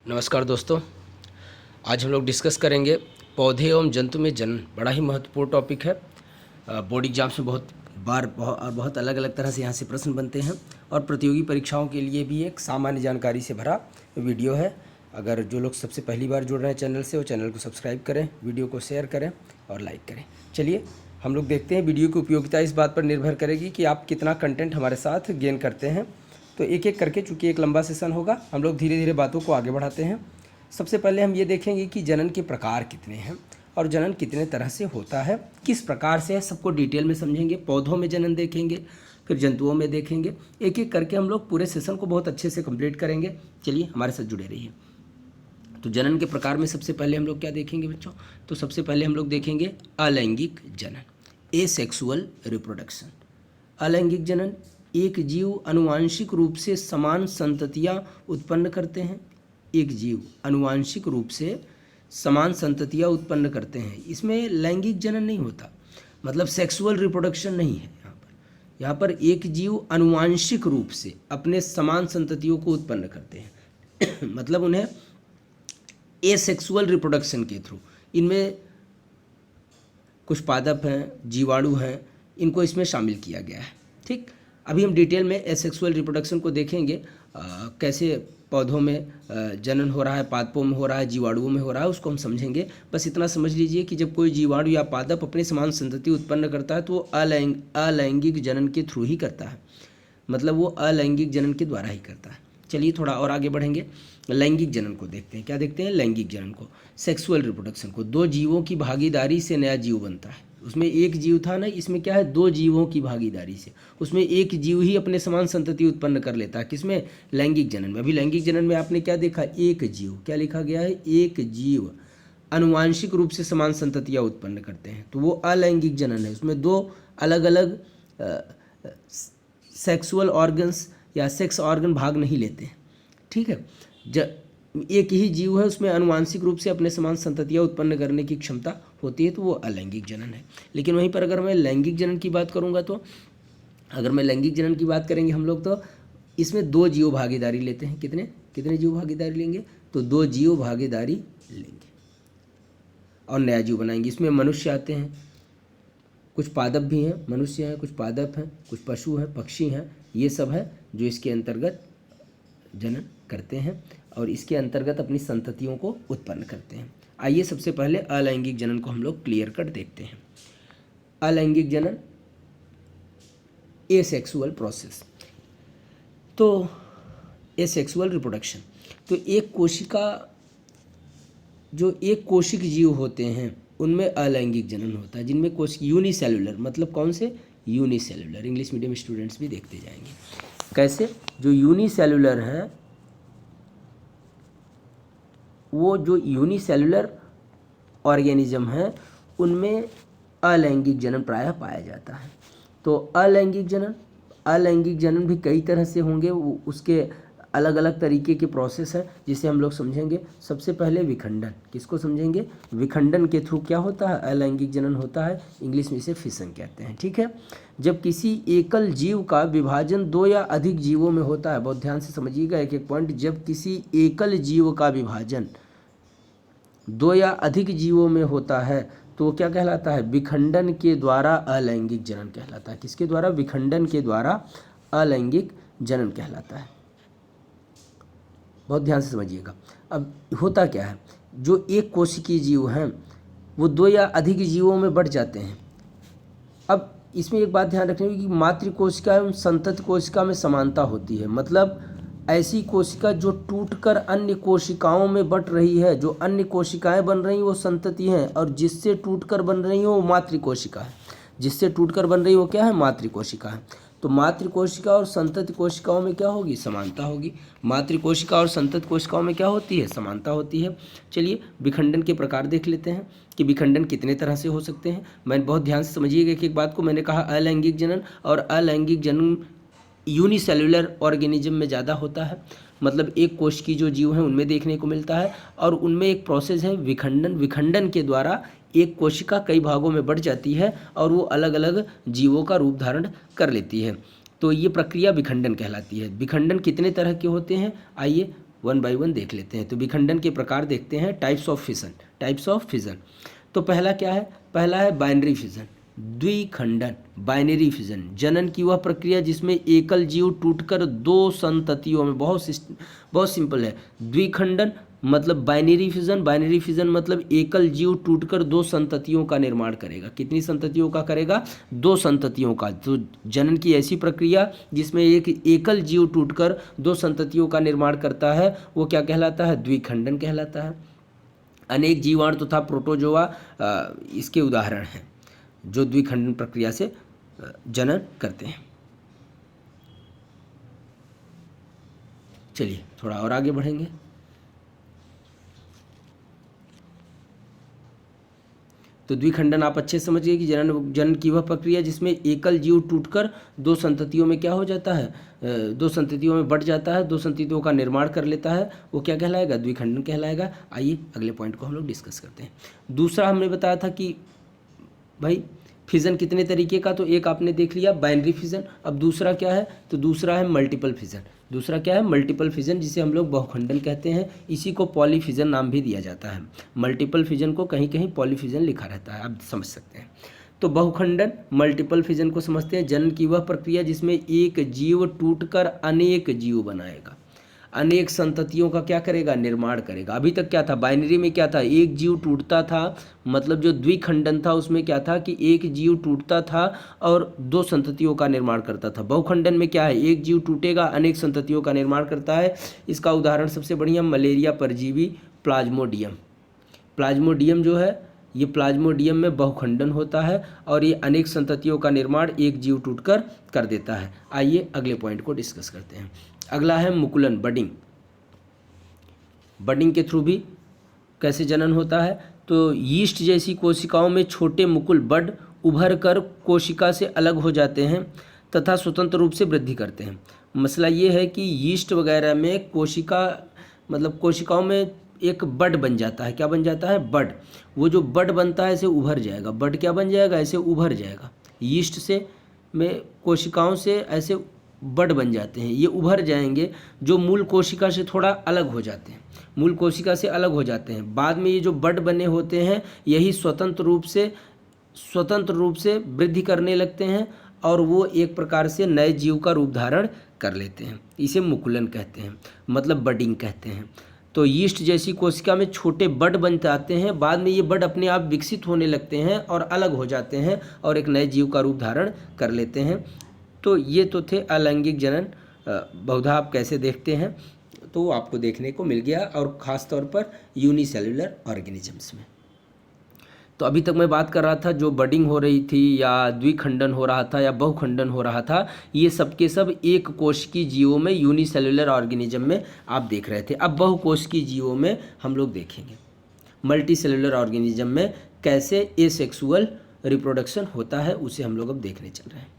नमस्कार दोस्तों, आज हम लोग डिस्कस करेंगे पौधे एवं जंतु में जनन। बड़ा ही महत्वपूर्ण टॉपिक है। बोर्ड एग्जाम्स में बहुत अलग अलग तरह से यहाँ से प्रश्न बनते हैं और प्रतियोगी परीक्षाओं के लिए भी एक सामान्य जानकारी से भरा वीडियो है। अगर जो लोग सबसे पहली बार जुड़ रहे हैं चैनल से, वो चैनल को सब्सक्राइब करें, वीडियो को शेयर करें और लाइक करें। चलिए हम लोग देखते हैं। वीडियो की उपयोगिता इस बात पर निर्भर करेगी कि आप कितना कंटेंट हमारे साथ गेन करते हैं। तो एक एक करके, चूँकि एक लंबा सेशन होगा, हम लोग धीरे धीरे बातों को आगे बढ़ाते हैं। सबसे पहले हम ये देखेंगे कि जनन के प्रकार कितने हैं और जनन कितने तरह से होता है, किस प्रकार से है, सबको डिटेल में समझेंगे। पौधों में जनन देखेंगे, फिर जंतुओं में देखेंगे। एक एक करके हम लोग पूरे सेशन को बहुत अच्छे से कंप्लीट करेंगे। चलिए हमारे साथ जुड़े रहिए। तो जनन के प्रकार में सबसे पहले हम लोग क्या देखेंगे बच्चों? तो सबसे पहले हम लोग देखेंगे अलैंगिक जनन, एसेक्सुअल रिप्रोडक्शन। अलैंगिक जनन, एक जीव आनुवांशिक रूप से समान संततियां उत्पन्न करते हैं। एक जीव आनुवांशिक रूप से समान संततियां उत्पन्न करते हैं। इसमें लैंगिक जनन नहीं होता, मतलब सेक्सुअल रिप्रोडक्शन नहीं है। यहाँ पर एक जीव आनुवांशिक रूप से अपने समान संततियों को उत्पन्न करते हैं मतलब उन्हें एसेक्सुअल रिप्रोडक्शन के थ्रू, इनमें कुछ पादप हैं, जीवाणु हैं, इनको इसमें शामिल किया गया है। ठीक, अभी हम डिटेल में एसेक्सुअल रिप्रोडक्शन को देखेंगे। कैसे पौधों में जनन हो रहा है, पादपों में हो रहा है, जीवाणुओं में हो रहा है, उसको हम समझेंगे। बस इतना समझ लीजिए कि जब कोई जीवाणु या पादप अपने समान संतति उत्पन्न करता है तो वो अलैंगिक जनन के थ्रू ही करता है, मतलब वो अलैंगिक जनन के द्वारा ही करता है। चलिए थोड़ा और आगे बढ़ेंगे। लैंगिक जनन को देखते हैं। क्या देखते हैं? लैंगिक जनन को, सेक्सुअल रिप्रोडक्शन को। दो जीवों की भागीदारी से नया जीव बनता है। उसमें एक जीव था ना, इसमें क्या है? दो जीवों की भागीदारी से। उसमें एक जीव ही अपने समान संतति उत्पन्न कर लेता है। किसमें? लैंगिक जनन में। अभी लैंगिक जनन में आपने क्या देखा? एक जीव, क्या लिखा गया है? एक जीव आनुवांशिक रूप से समान संततियाँ उत्पन्न करते हैं, तो वो अलैंगिक जनन है। उसमें दो अलग अलग सेक्सुअल ऑर्गन्स या सेक्स ऑर्गन भाग नहीं लेते हैं। ठीक है, एक ही जीव है, उसमें आनुवांशिक रूप से अपने समान संततियाँ उत्पन्न करने की क्षमता होती है, तो वो अलैंगिक जनन है। लेकिन वहीं पर अगर मैं लैंगिक जनन की बात करूँगा, तो अगर मैं लैंगिक जनन की बात करेंगे हम लोग, तो इसमें दो जीव भागीदारी लेते हैं। कितने कितने जीव भागीदारी लेंगे? तो दो जीव भागीदारी लेंगे और नया जीव बनाएंगे। इसमें मनुष्य आते हैं, कुछ पादप भी हैं, मनुष्य हैं, कुछ पादप हैं, कुछ पशु हैं, पक्षी हैं, ये सब है जो इसके अंतर्गत जनन करते हैं और इसके अंतर्गत अपनी संततियों को उत्पन्न करते हैं। आइए सबसे पहले अलैंगिक जनन को हम लोग क्लियर कट देखते हैं। अलैंगिक जनन, एसेक्सुअल प्रोसेस। तो एसेक्सुअल रिप्रोडक्शन, तो एक कोशिका, जो एक कोशिक जीव होते हैं उनमें अलैंगिक जनन होता है, जिनमें कोशिक यूनिसेलुलर, मतलब कौन से? यूनिसेलुलर। इंग्लिश मीडियम स्टूडेंट्स भी देखते जाएंगे कैसे। जो यूनिसेलुलर है, वो जो यूनिसेलुलर ऑर्गेनिज्म है उनमें अलैंगिक जनन प्रायः पाया जाता है। तो अलैंगिक जनन भी कई तरह से होंगे, उसके अलग अलग तरीके के प्रोसेस है जिसे हम लोग समझेंगे। सबसे पहले विखंडन, किसको समझेंगे? विखंडन के थ्रू क्या होता है? अलैंगिक जनन होता है। इंग्लिश में इसे फिशन कहते हैं। ठीक है, जब किसी एकल जीव का विभाजन दो या अधिक जीवों में होता है, बहुत ध्यान से समझिएगा एक एक पॉइंट। जब किसी एकल जीव का विभाजन दो या अधिक जीवों में होता है तो क्या कहलाता है? विखंडन के द्वारा अलैंगिक जनन कहलाता है। किसके द्वारा? विखंडन के द्वारा अलैंगिक जनन कहलाता है। बहुत ध्यान से समझिएगा। अब होता क्या है, जो एक कोशिकीय जीव हैं वो दो या अधिक जीवों में बढ़ जाते हैं। अब इसमें एक बात ध्यान रखनी कि मातृ कोशिका एवं संतति कोशिका में समानता होती है, मतलब ऐसी कोशिका जो टूटकर अन्य कोशिकाओं में बट रही है, जो अन्य कोशिकाएं बन रही वो संतति हैं, और जिससे टूटकर बन रही हो वो मातृ कोशिका है। जिससे टूटकर बन रही वो क्या है? मातृ कोशिका है। तो मातृ कोशिका और संतति कोशिकाओं में क्या होगी? समानता होगी। मातृ कोशिका और संतति कोशिकाओं में क्या होती है? समानता होती है। चलिए विखंडन के प्रकार देख लेते हैं कि विखंडन कितने तरह से हो सकते हैं। मैं बहुत ध्यान से समझिएगा एक एक बात को। मैंने कहा अलैंगिक जनन, और अलैंगिक जनन यूनिसेलुलर ऑर्गेनिज्म में ज़्यादा होता है, मतलब एक कोश की जो जीव हैं उनमें देखने को मिलता है, और उनमें एक प्रोसेस है विखंडन। विखंडन के द्वारा एक कोशिका कई भागों में बढ़ जाती है और वो अलग अलग जीवों का रूप धारण कर लेती है। तो ये प्रक्रिया विखंडन कहलाती है। विखंडन कितने तरह के होते हैं? आइए वन बाय वन देख लेते हैं। तो विखंडन के प्रकार देखते हैं, टाइप्स ऑफ फिजन। तो पहला क्या है? पहला है बाइनरी फिजन, द्विखंडन, बाइनरी फिजन। जनन की वह प्रक्रिया जिसमें एकल जीव टूटकर दो संततियों में, बहुत सिंपल है। द्विखंडन मतलब बाइनरी फिजन मतलब एकल जीव टूटकर दो संततियों का निर्माण करेगा। कितनी संततियों का करेगा? दो संततियों का। तो जनन की ऐसी प्रक्रिया जिसमें एक एकल जीव टूटकर दो संततियों का निर्माण करता है, वो क्या कहलाता है? द्विखंडन कहलाता है। अनेक जीवाणु तथा प्रोटोजोआ इसके उदाहरण हैं जो द्विखंडन प्रक्रिया से जनन करते हैं। चलिए थोड़ा और आगे बढ़ेंगे। तो द्विखंडन आप अच्छे समझ गए कि जनन की वह प्रक्रिया जिसमें एकल जीव टूटकर दो संततियों में क्या हो जाता है? दो संततियों में बट जाता है, दो संततियों का निर्माण कर लेता है, वो क्या कहलाएगा? द्विखंडन कहलाएगा। आइए अगले पॉइंट को हम लोग डिस्कस करते हैं। दूसरा हमने बताया था कि भाई फिजन कितने तरीके का, तो एक आपने देख लिया बाइनरी फिजन। अब दूसरा क्या है? तो दूसरा है मल्टीपल फिजन। दूसरा क्या है? मल्टीपल फिजन, जिसे हम लोग बहुखंडन कहते हैं। इसी को पॉलीफिजन नाम भी दिया जाता है। मल्टीपल फिजन को कहीं कहीं पॉलीफिजन लिखा रहता है, आप समझ सकते हैं। तो बहुखंडन मल्टीपल फिजन को समझते हैं। जनन की वह प्रक्रिया जिसमें एक जीव टूटकर अनेक जीव बनाएगा, अनेक संततियों का क्या करेगा? निर्माण करेगा। अभी तक क्या था? बाइनरी में क्या था? एक जीव टूटता था, मतलब जो द्विखंडन था उसमें क्या था कि एक जीव टूटता था और दो संततियों का निर्माण करता था। बहुखंडन में क्या है? एक जीव टूटेगा, अनेक संततियों का निर्माण करता है। इसका उदाहरण सबसे बढ़िया मलेरिया परजीवी प्लाज्मोडियम जो है, ये प्लाज्मोडियम में बहुखंडन होता है और ये अनेक संततियों का निर्माण एक जीव टूटकर कर देता है। आइए अगले पॉइंट को डिस्कस करते हैं। अगला है मुकुलन, बडिंग के थ्रू भी कैसे जनन होता है? तो यीस्ट जैसी कोशिकाओं में छोटे मुकुल बड उभर कर कोशिका से अलग हो जाते हैं तथा स्वतंत्र रूप से वृद्धि करते हैं। मसला ये है कि यीस्ट वगैरह में कोशिकाओं में एक बड बन जाता है। क्या बन जाता है? बड। वो जो बड बनता है ऐसे उभर जाएगा। बड क्या बन जाएगा? ऐसे उभर जाएगा। यीस्ट से में कोशिकाओं से ऐसे बड बन जाते हैं, ये उभर जाएंगे, जो मूल कोशिका से थोड़ा अलग हो जाते हैं, मूल कोशिका से अलग हो जाते हैं। बाद में ये जो बड बने होते हैं यही स्वतंत्र रूप से वृद्धि करने लगते हैं और वो एक प्रकार से नए जीव का रूप धारण कर लेते हैं। इसे मुकुलन कहते हैं, मतलब बडिंग कहते हैं। तो यीस्ट जैसी कोशिका में छोटे बड बन जाते हैं, बाद में ये बड अपने आप विकसित होने लगते हैं और अलग हो जाते हैं और एक नए जीव का रूप धारण कर लेते हैं। तो ये तो थे अलैंगिक जनन। बहुधा आप कैसे देखते हैं तो आपको देखने को मिल गया, और ख़ास तौर पर यूनिसेल्युलर ऑर्गेनिजम्स में। तो अभी तक मैं बात कर रहा था जो बडिंग हो रही थी या द्विखंडन हो रहा था या बहुखंडन हो रहा था, ये सब के सब एक कोशिकीय जीवों में, यूनिसेल्युलर ऑर्गेनिज्म में आप देख रहे थे। अब बहुकोशिकीय जीवों में हम लोग देखेंगे मल्टी सेलुलर ऑर्गेनिज्म में कैसे एसेक्सुअल रिप्रोडक्शन होता है, उसे हम लोग अब देखने चल रहे हैं।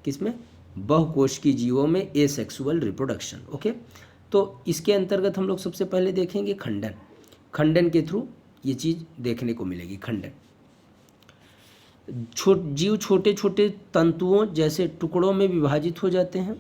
किसमें? बहुकोशिकीय जीवों में एसेक्सुअल रिप्रोडक्शन। ओके, तो इसके अंतर्गत हम लोग सबसे पहले देखेंगे खंडन के थ्रू ये चीज़ देखने को मिलेगी। खंडन, जीव छोटे छोटे तंतुओं जैसे टुकड़ों में विभाजित हो जाते हैं,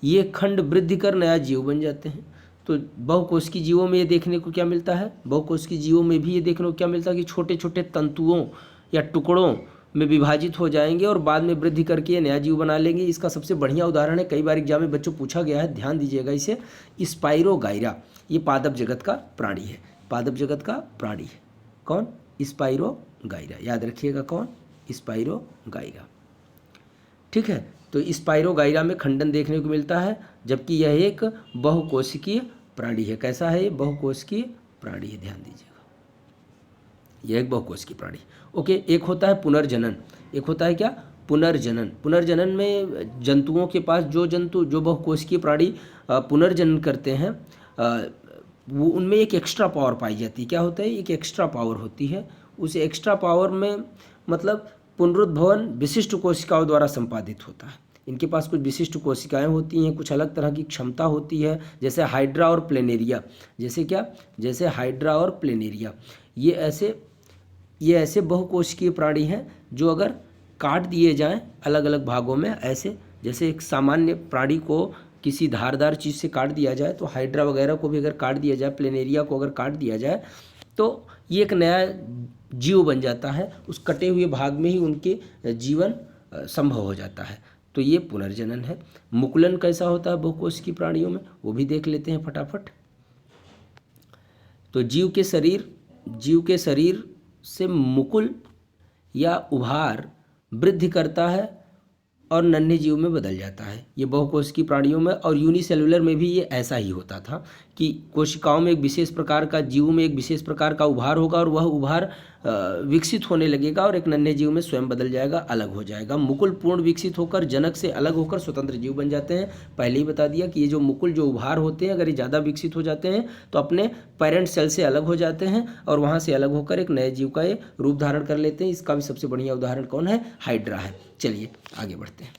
ये खंड वृद्धि कर नया जीव बन जाते हैं। तो बहुकोशिकीय जीवों में ये देखने को क्या मिलता है? बहुकोशिकीय जीवों में भी ये देखने को क्या मिलता है कि छोटे छोटे तंतुओं या टुकड़ों में विभाजित हो जाएंगे और बाद में वृद्धि करके ये नया जीव बना लेंगे। इसका सबसे बढ़िया उदाहरण है, कई बार एग्जाम में बच्चों पूछा गया है, ध्यान दीजिएगा इसे, स्पाइरोगाइरा। ये पादप जगत का प्राणी है, पादप जगत का प्राणी है। कौन? स्पाइरोगाइरा। याद रखिएगा कौन? स्पाइरोगाइरा। ठीक है, तो स्पाइरोगाइरा में खंडन देखने को मिलता है, जबकि यह एक बहुकोशिकीय प्राणी है। कैसा है ये? बहुकोशिकीय प्राणी है, ध्यान दीजिएगा, यह एक बहुकोशिकीय प्राणी। ओके, एक होता है पुनर्जनन। एक होता है क्या? पुनर्जनन। पुनर्जनन में जंतुओं के पास जो बहुकोशिकीय प्राणी पुनर्जनन करते हैं, वो उनमें एक एक्स्ट्रा पावर पाई जाती है। क्या होता है? एक एक्स्ट्रा पावर होती है। उस एक्स्ट्रा पावर में मतलब पुनरुद्भवन विशिष्ट कोशिकाओं द्वारा संपादित होता है। इनके पास कुछ विशिष्ट कोशिकाएं होती हैं, कुछ अलग तरह की क्षमता होती है, जैसे हाइड्रा और प्लेनेरिया। जैसे क्या? जैसे हाइड्रा और प्लेनेरिया। ये ऐसे बहुकोशिकीय प्राणी हैं जो अगर काट दिए जाएं अलग अलग भागों में, ऐसे जैसे एक सामान्य प्राणी को किसी धारदार चीज़ से काट दिया जाए, तो हाइड्रा वगैरह को भी अगर काट दिया जाए, प्लेनेरिया को अगर काट दिया जाए, तो ये एक नया जीव बन जाता है। उस कटे हुए भाग में ही उनके जीवन संभव हो जाता है। तो ये पुनर्जनन है। मुकुलन कैसा होता है बहुकोशिकीय प्राणियों में, वो भी देख लेते हैं फटाफट। तो जीव के शरीर से मुकुल या उभार वृद्धि करता है और नन्हे जीव में बदल जाता है। ये बहुकोशिकीय प्राणियों में और यूनिसेलुलर में भी ये ऐसा ही होता था कि कोशिकाओं में एक विशेष प्रकार का, जीव में एक विशेष प्रकार का उभार होगा और वह उभार विकसित होने लगेगा और एक नन्हे जीव में स्वयं बदल जाएगा, अलग हो जाएगा। मुकुल पूर्ण विकसित होकर जनक से अलग होकर स्वतंत्र जीव बन जाते हैं। पहले ही बता दिया कि ये जो मुकुल, जो उभार होते हैं, अगर ये ज़्यादा विकसित हो जाते हैं तो अपने पेरेंट सेल से अलग हो जाते हैं और वहाँ से अलग होकर एक नए जीव का ये रूप धारण कर लेते हैं। इसका भी सबसे बढ़िया उदाहरण कौन है? हाइड्रा है। चलिए आगे बढ़ते हैं,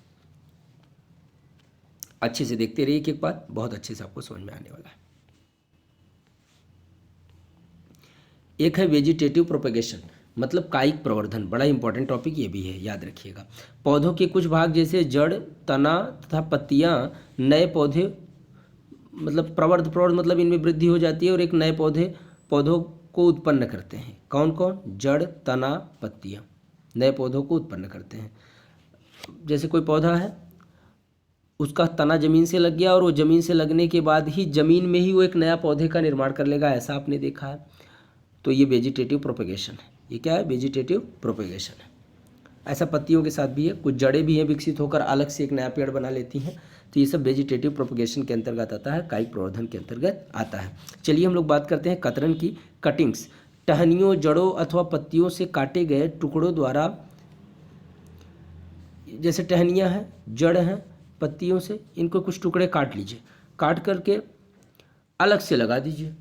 अच्छे से देखते रहिए, एक बात बहुत अच्छे से आपको समझ में आने वाला है। एक है वेजिटेटिव प्रोपेगेशन, मतलब कायिक प्रवर्धन। बड़ा इंपॉर्टेंट टॉपिक ये भी है, याद रखिएगा। पौधों के कुछ भाग जैसे जड़, तना तथा पत्तियां नए पौधे, मतलब प्रवर्ध मतलब इनमें वृद्धि हो जाती है और एक नए पौधों को उत्पन्न करते हैं। कौन कौन? जड़, तना, पत्तियां नए पौधों को उत्पन्न करते हैं। जैसे कोई पौधा है, उसका तना जमीन से लग गया और वो जमीन से लगने के बाद ही जमीन में ही वो एक नया पौधे का निर्माण कर लेगा, ऐसा आपने देखा है। तो ये वेजिटेटिव प्रोपेगेशन है। ये क्या है? वेजिटेटिव प्रोपेगेशन है। ऐसा पत्तियों के साथ भी है, कुछ जड़ें भी हैं विकसित होकर अलग से एक नया पेड़ बना लेती हैं। तो ये सब वेजिटेटिव प्रोपेगेशन के अंतर्गत आता है, कायिक प्रवर्धन के अंतर्गत आता है। चलिए हम लोग बात करते हैं कतरन की। कटिंग्स, टहनियों, जड़ों अथवा पत्तियों से काटे गए टुकड़ों द्वारा, जैसे टहनियाँ हैं, जड़ हैं, पत्तियों से इनको कुछ टुकड़े काट लीजिए, काट करके अलग से लगा दीजिए।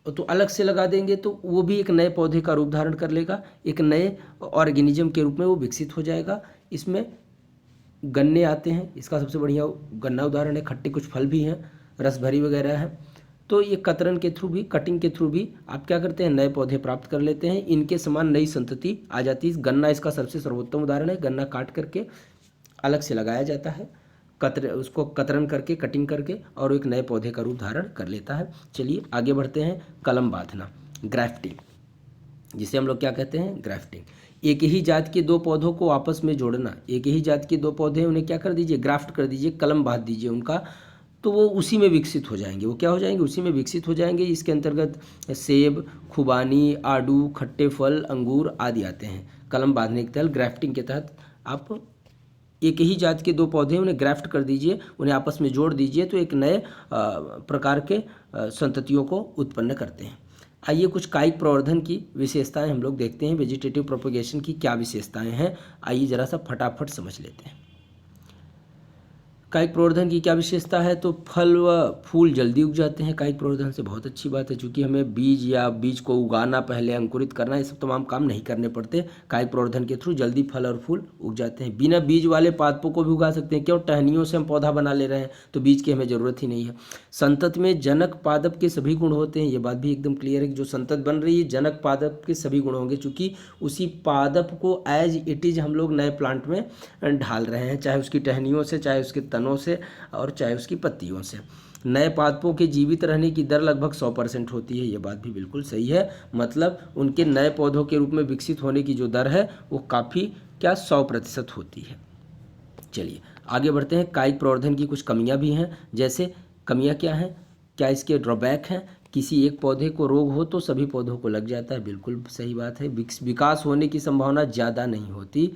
तो अलग से लगा देंगे तो वो भी एक नए पौधे का रूप धारण कर लेगा, एक नए ऑर्गेनिज्म के रूप में वो विकसित हो जाएगा। इसमें गन्ने आते हैं, इसका सबसे बढ़िया गन्ना उदाहरण है। खट्टे कुछ फल भी हैं, रसभरी वगैरह है। तो ये कतरन के थ्रू भी, कटिंग के थ्रू भी आप क्या करते हैं? नए पौधे प्राप्त कर लेते हैं, इनके समान नई संतति आ जाती है। गन्ना इसका सबसे सर्वोत्तम उदाहरण है। गन्ना काट करके अलग से लगाया जाता है, उसको कतरन करके, कटिंग करके, और एक नए पौधे का रूप धारण कर लेता है। चलिए आगे बढ़ते हैं। कलम बांधना, ग्राफ्टिंग, जिसे हम लोग क्या कहते हैं? ग्राफ्टिंग। एक ही जात के दो पौधों को आपस में जोड़ना। एक ही जात के दो पौधे, उन्हें क्या कर दीजिए? ग्राफ्ट कर दीजिए, कलम बांध दीजिए उनका, तो वो उसी में विकसित हो जाएंगे। वो क्या हो जाएंगे? उसी में विकसित हो जाएंगे। इसके अंतर्गत सेब, खुबानी, आड़ू, खट्टे फल, अंगूर आदि आते हैं। कलम बांधने के तहत, ग्राफ्टिंग के तहत आप एक ही जात के दो पौधे, उन्हें ग्राफ्ट कर दीजिए, उन्हें आपस में जोड़ दीजिए, तो एक नए प्रकार के संततियों को उत्पन्न करते हैं। आइए कुछ कायिक प्रवर्धन की विशेषताएं हम लोग देखते हैं। वेजिटेटिव प्रोपेगेशन की क्या विशेषताएं हैं, आइए जरा सा फटाफट समझ लेते हैं। कायिक प्रवर्धन की क्या विशेषता है? तो फल व फूल जल्दी उग जाते हैं कायिक प्रवर्धन से। बहुत अच्छी बात है, क्योंकि हमें बीज को उगाना, पहले अंकुरित करना, ये सब तमाम काम नहीं करने पड़ते। कायिक प्रवर्धन के थ्रू जल्दी फल और फूल उग जाते हैं। बिना बीज वाले पादपों को भी उगा सकते हैं। क्यों? टहनियों से हम पौधा बना ले रहे हैं, तो बीज की हमें ज़रूरत ही नहीं है। संतत में जनक पादप के सभी गुण होते हैं। ये बात भी एकदम क्लियर है कि जो संतत बन रही है, जनक पादप के सभी गुण होंगे, चूँकि उसी पादप को एज इट इज़ हम लोग नए प्लांट में ढाल रहे हैं, चाहे उसकी टहनियों से, चाहे उसके तनों से, और चाहे उसकी पत्तियों से। नए पादपों के जीवित रहने की दर लगभग 100% होती है। ये बात भी बिल्कुल सही है। मतलब उनके नए पौधों के रूप में विकसित होने की जो दर है वो काफ़ी 100% होती है। चलिए आगे बढ़ते हैं। कायिक प्रवर्धन की कुछ कमियां भी हैं। जैसे कमियां क्या हैं, क्या इसके ड्रॉबैक हैं? किसी एक पौधे को रोग हो तो सभी पौधों को लग जाता है, बिल्कुल सही बात है। विकास होने की संभावना ज़्यादा नहीं होती।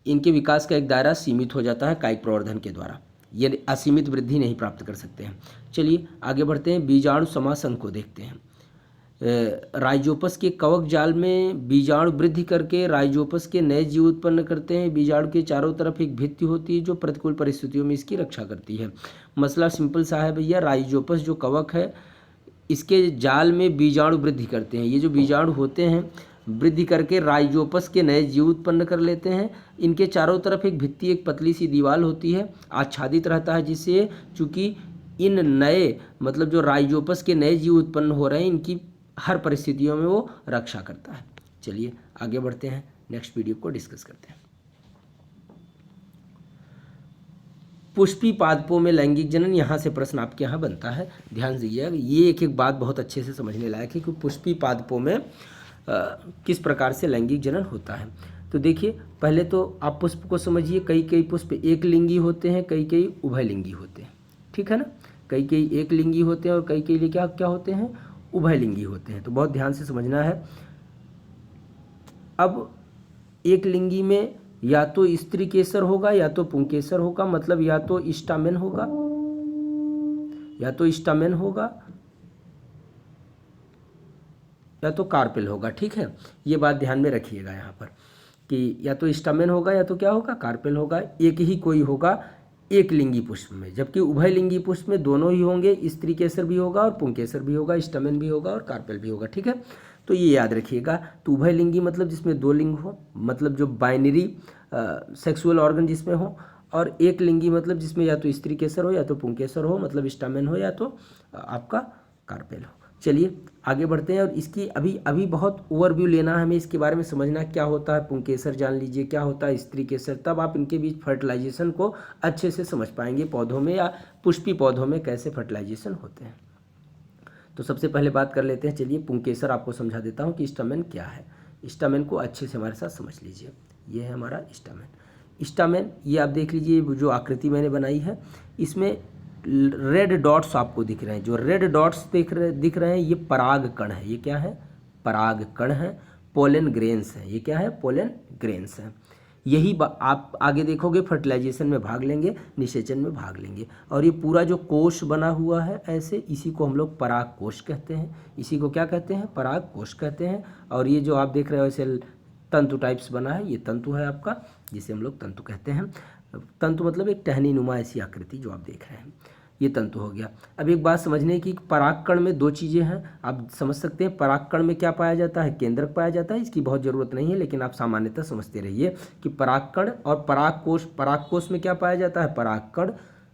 इनके विकास का एक दायरा सीमित हो जाता है कायिक प्रवर्धन के द्वारा, ये असीमित वृद्धि नहीं प्राप्त कर सकते हैं। चलिए आगे बढ़ते हैं। बीजाणु समासंग को देखते हैं। राइजोपस के कवक जाल में बीजाणु वृद्धि करके राइजोपस के नए जीव उत्पन्न करते हैं। बीजाणु के चारों तरफ एक भित्ति होती है जो प्रतिकूल परिस्थितियों में इसकी रक्षा करती है। मसला सिंपल सा है भैया, राइजोपस जो कवक है, इसके जाल में बीजाणु वृद्धि करते हैं। ये जो बीजाणु होते हैं, वृद्धि करके राइजोपस के नए जीव उत्पन्न कर लेते हैं। इनके चारों तरफ एक भित्ति, एक पतली सी दीवार होती है, आच्छादित रहता है, जिससे चूँकि इन नए, मतलब जो राइजोपस के नए जीव उत्पन्न हो रहे हैं, इनकी हर परिस्थितियों में वो रक्षा करता है। चलिए आगे बढ़ते हैं, नेक्स्ट वीडियो को डिस्कस करते हैं। पुष्पी पादपों में लैंगिक जनन, यहाँ से प्रश्न आपके यहाँ बनता है, ध्यान दीजिएगा। ये एक एक बात बहुत अच्छे से समझने लायक है कि पुष्पी पादपों में किस प्रकार से लैंगिक जनन होता है। तो देखिए, पहले तो आप पुष्प को समझिए। कई कई पुष्प एक लिंगी होते हैं, कई कई उभयलिंगी होते हैं, ठीक है ना। कई कई एक लिंगी होते हैं और कई कई क्या क्या होते हैं, उभयलिंगी होते हैं। तो बहुत ध्यान से समझना है। अब एक लिंगी में या तो स्त्री केसर होगा या तो पुंकेसर होगा, मतलब या तो स्टामेन होगा या तो स्टामेन होगा या तो कार्पेल होगा, ठीक है। ये बात ध्यान में रखिएगा यहाँ पर कि या तो स्टामेन होगा या तो क्या होगा, कार्पेल होगा। एक ही कोई होगा एक लिंगी पुष्प में, जबकि उभयलिंगी पुष्प में दोनों ही होंगे, स्त्री केसर भी होगा और पुंकेसर भी होगा, स्टामेन भी होगा और कार्पेल भी होगा, ठीक है। तो ये याद रखिएगा। तो उभयलिंगी मतलब जिसमें दो लिंग हो, मतलब जो बाइनरी सेक्सुअल ऑर्गन जिसमें हो, और एक लिंगी मतलब जिसमें या तो स्त्री केसर हो या तो पुंकेसर हो, मतलब स्टामेन हो या तो आपका कार्पेल हो। चलिए आगे बढ़ते हैं। और इसकी अभी अभी बहुत ओवरव्यू लेना है हमें, इसके बारे में समझना क्या होता है पुंकेसर, जान लीजिए क्या होता है स्त्री केसर, तब आप इनके बीच फर्टिलाइजेशन को अच्छे से समझ पाएंगे। पौधों में या पुष्पी पौधों में कैसे फर्टिलाइजेशन होते हैं। तो सबसे पहले बात कर लेते हैं। चलिए पुंकेसर आपको समझा देता हूँ कि स्टामेन क्या है। स्टामेन को अच्छे से हमारे साथ समझ लीजिए। ये है हमारा स्टामेन। स्टामेन ये आप देख लीजिए, जो आकृति मैंने बनाई है इसमें रेड डॉट्स आपको दिख रहे हैं। जो रेड डॉट्स दिख रहे हैं ये पराग कण है। ये क्या है, पराग कण है। पोलन ग्रेन्स है। ये क्या है, पोलन ग्रेन्स है। यही आप आगे देखोगे फर्टिलाइजेशन में भाग लेंगे, निषेचन में भाग लेंगे। और ये पूरा जो कोश बना हुआ है ऐसे, इसी को हम लोग पराग कोश कहते हैं। इसी को क्या कहते हैं, पराग कोश कहते हैं। और ये जो आप देख रहे हो ऐसे तंतु टाइप्स बना है, ये तंतु है आपका, जिसे हम लोग तंतु कहते हैं। तंतु मतलब एक टहनी नुमा ऐसी आकृति जो आप देख रहे हैं, ये तंतु हो गया। अब एक बात समझने की, परागकण में दो चीज़ें हैं, आप समझ सकते हैं। परागकण में क्या पाया जाता है, केंद्रक पाया जाता है। इसकी बहुत ज़रूरत नहीं है, लेकिन आप सामान्यतः समझते रहिए कि परागकण और परागकोश में क्या पाया जाता है, परागकण।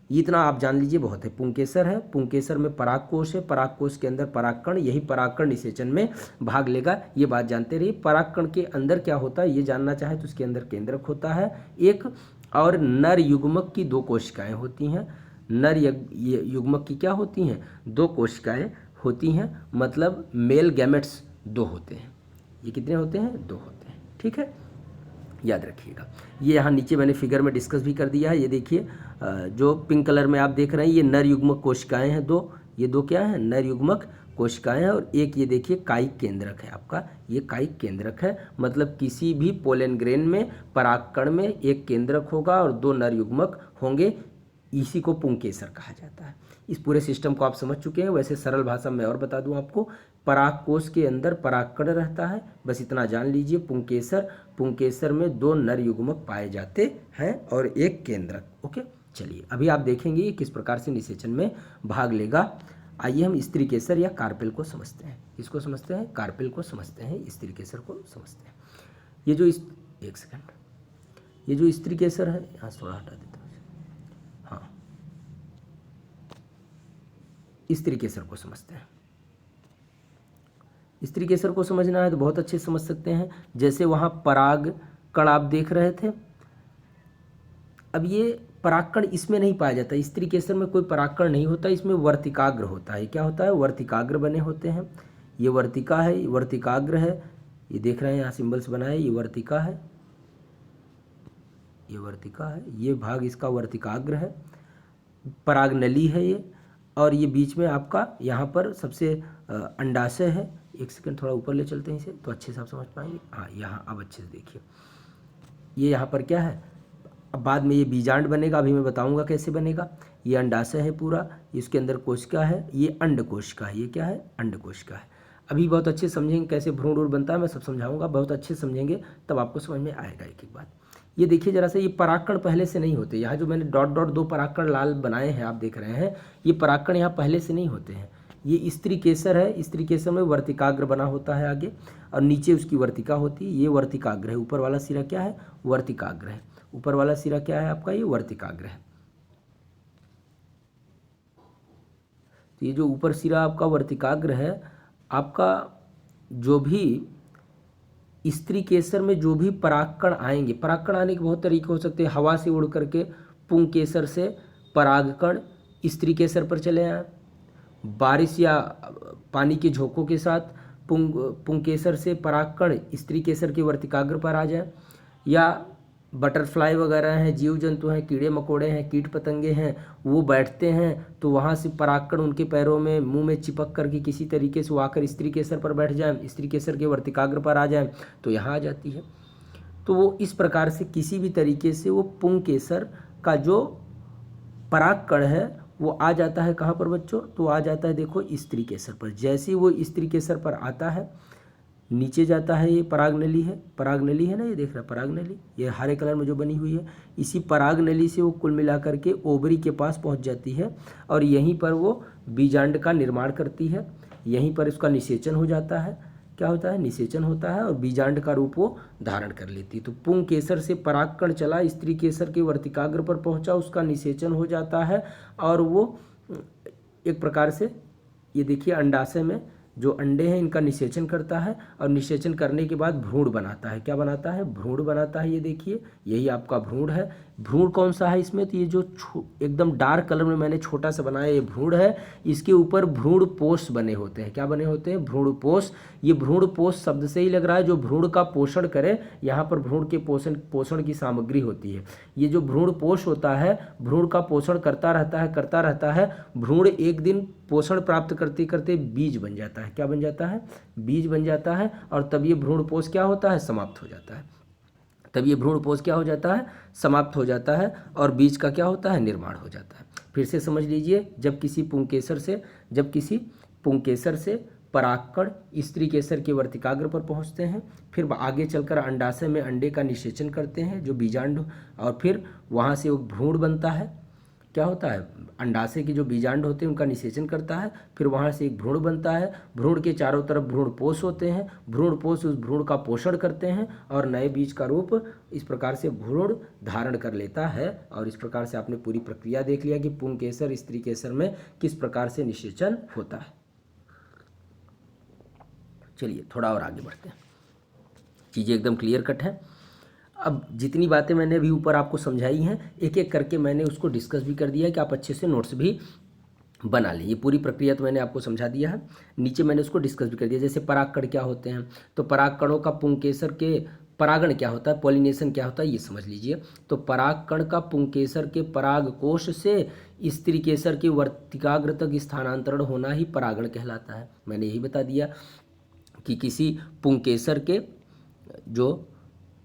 इतना आप जान लीजिए बहुत है। पुंकेसर है, पुंकेसर में परागकोश है, परागकोश के अंदर परागकण, यही परागकण निषेचन में भाग लेगा। ये बात जानते रहिए। परागकण के अंदर क्या होता है ये जानना चाहे तो उसके अंदर केंद्रक होता है एक, और नर युग्मक की दो कोशिकाएं होती हैं। नर युग्मक की क्या होती हैं, दो कोशिकाएं होती हैं, मतलब मेल गैमेट्स दो होते हैं। ये कितने होते हैं, दो होते हैं, ठीक है, याद रखिएगा। ये यहाँ नीचे मैंने फिगर में डिस्कस भी कर दिया है। ये देखिए जो पिंक कलर में आप देख रहे हैं ये नर युग्मक कोशिकाएं हैं दो। ये दो क्या है, नर युग्मक कोशिकाएं हैं। और एक ये देखिए कायिक केंद्रक है आपका, ये कायिक केंद्रक है। मतलब किसी भी पोलन ग्रेन में परागकण में एक केंद्रक होगा और दो नर युग्मक होंगे। इसी को पुंकेसर कहा जाता है। इस पूरे सिस्टम को आप समझ चुके हैं। वैसे सरल भाषा में और बता दूं आपको, परागकोश के अंदर परागकण रहता है, बस इतना जान लीजिए। पुंकेसर में दो नर युग्मक पाए जाते हैं और एक केंद्रक। ओके, चलिए अभी आप देखेंगे ये किस प्रकार से निषेचन में भाग लेगा। आइए हम स्त्री केसर या कार्पेल को समझते हैं। इसको समझते हैं, कार्पेल को समझते हैं, स्त्री केसर को समझते हैं। ये जो एक सेकंड, ये जो स्त्री केसर है, यहाँ थोड़ा हटा देता हूँ। हाँ, स्त्री केसर को समझते हैं। स्त्री केसर को समझना है तो बहुत अच्छे से समझ सकते हैं। जैसे वहाँ पराग कण आप देख रहे थे, अब ये परागकण इसमें नहीं पाया जाता। स्त्री केसर में कोई परागकण नहीं होता, इसमें वर्तिकाग्र होता है। क्या होता है, वर्तिकाग्र बने होते हैं। ये वर्तिका है, ये वर्तिकाग्र है। ये देख रहे हैं यहाँ सिंबल्स बनाए, ये वर्तिका है, ये वर्तिका है, ये भाग इसका वर्तिकाग्र है। परागनली है ये, और ये बीच में आपका यहाँ पर सबसे अंडाशय है। एक सेकंड थोड़ा ऊपर ले चलते हैं इसे तो अच्छे से आप समझ पाएंगे। हाँ, यहाँ अब अच्छे से देखिए, ये यहाँ पर क्या है, अब बाद में ये बीजांड बनेगा, अभी मैं बताऊंगा कैसे बनेगा। ये अंडाशय है पूरा, इसके अंदर कोशिका है, ये अंड कोशिका है। ये क्या है, अंड कोशिका है। अभी बहुत अच्छे समझेंगे कैसे भ्रूण और बनता है, मैं सब समझाऊंगा। बहुत अच्छे समझेंगे तब आपको समझ में आएगा एक एक बात। ये देखिए जरा सा, ये परागकण पहले से नहीं होते। यहाँ जो मैंने डॉट डॉट दो परागकण लाल बनाए हैं आप देख रहे हैं, ये परागकण यहाँ पहले से नहीं होते हैं। ये स्त्री केसर है, स्त्री केसर में वर्तिकाग्र बना होता है आगे, और नीचे उसकी वर्तिका होती है। ये वर्तिकाग्र है। ऊपर वाला सिरा क्या है, वर्तिकाग्र है। ऊपर वाला सिरा क्या है आपका, ये वर्तिकाग्र है। तो ये जो ऊपर सिरा आपका वर्तिकाग्र है, आपका जो भी स्त्री केसर में जो भी परागकण आएंगे, परागकण आने के बहुत तरीके हो सकते हैं। हवा से उड़ करके पुंकेसर से परागकण स्त्री केसर पर चले आए, बारिश या पानी के झोंकों के साथ पुंकेसर से परागकण स्त्री केसर के वर्तिकाग्र पर आ जाए, या बटरफ्लाई वगैरह हैं, जीव जंतु हैं, कीड़े मकोड़े हैं, कीट पतंगे हैं, वो बैठते हैं तो वहाँ से परागकण उनके पैरों में मुंह में चिपक करके किसी तरीके से वो आकर स्त्री केसर पर बैठ जाए, स्त्री केसर के वर्तिकाग्र पर आ जाए तो यहाँ आ जाती है। तो वो इस प्रकार से किसी भी तरीके से वो पुंकेसर का जो परागकण है वो आ जाता है कहाँ पर बच्चों, तो आ जाता है देखो स्त्री केसर पर। जैसे ही वो स्त्री केसर पर आता है नीचे जाता है, ये परागनली है, परागनली है ना, ये देख रहा परागनली, ये हरे कलर में जो बनी हुई है, इसी परागनली से वो कुल मिलाकर के ओवरी के पास पहुंच जाती है और यहीं पर वो बीजांड का निर्माण करती है, यहीं पर उसका निषेचन हो जाता है। क्या होता है, निषेचन होता है और बीजांड का रूप वो धारण कर लेती है। तो पुंकेसर से परागकण चला, स्त्री केसर के वर्तिकाग्र पर पहुंचा, उसका निषेचन हो जाता है और वो एक प्रकार से ये देखिए अंडाशय में जो अंडे हैं इनका निषेचन करता है और निषेचन करने के बाद भ्रूण बनाता है। क्या बनाता है, भ्रूण बनाता है। ये देखिए यही आपका भ्रूण है। भ्रूण कौन सा है इसमें, तो ये जो एकदम डार्क कलर में मैंने छोटा सा बनाया ये भ्रूण है। इसके ऊपर भ्रूण पोष बने होते हैं। क्या बने होते हैं, भ्रूण पोष। ये भ्रूण पोष शब्द से ही लग रहा है जो भ्रूण का पोषण करे, यहाँ पर भ्रूण के पोषण की सामग्री होती है। ये जो भ्रूण पोष होता है भ्रूण का पोषण करता रहता है। भ्रूण एक दिन पोषण प्राप्त करते करते बीज बन जाता है। क्या बन जाता है, बीज बन जाता है और तब ये भ्रूण पोष क्या होता है, समाप्त हो जाता है। तब ये भ्रूण पोष क्या हो जाता है, समाप्त हो जाता है और बीज का क्या होता है, निर्माण हो जाता है। फिर से समझ लीजिए, जब किसी पुंकेसर से परागकण स्त्री केसर के वर्तिकाग्र पर पहुंचते हैं, फिर आगे चलकर अंडाशय में अंडे का निषेचन करते हैं जो बीजांड, और फिर वहाँ से एक भ्रूण बनता है। क्या होता है, अंडाशय के जो बीजांड होते हैं उनका निषेचन करता है, फिर वहाँ से एक भ्रूण बनता है। भ्रूण के चारों तरफ भ्रूणपोष होते हैं। भ्रूणपोष उस भ्रूण का पोषण करते हैं और नए बीज का रूप इस प्रकार से भ्रूण धारण कर लेता है। और इस प्रकार से आपने पूरी प्रक्रिया देख लिया कि पुंकेसर स्त्री केसर में किस प्रकार से निषेचन होता है। चलिए थोड़ा और आगे बढ़ते हैं, चीज़ें एकदम क्लियर कट है। अब जितनी बातें मैंने अभी ऊपर आपको समझाई हैं एक एक करके मैंने उसको डिस्कस भी कर दिया है कि आप अच्छे से नोट्स भी बना लें। ये पूरी प्रक्रिया तो मैंने आपको समझा दिया है, नीचे मैंने उसको डिस्कस भी कर दिया। जैसे परागकण क्या होते हैं, तो परागकणों का पुंकेसर के परागण क्या होता है, पॉलिनेशन क्या होता है, ये समझ लीजिए। तो परागकण का पुंकेसर के परागकोश से स्त्री केसर के वर्तिकाग्र तक स्थानांतरण होना ही परागण कहलाता है। मैंने यही बता दिया कि किसी पुंकेसर के जो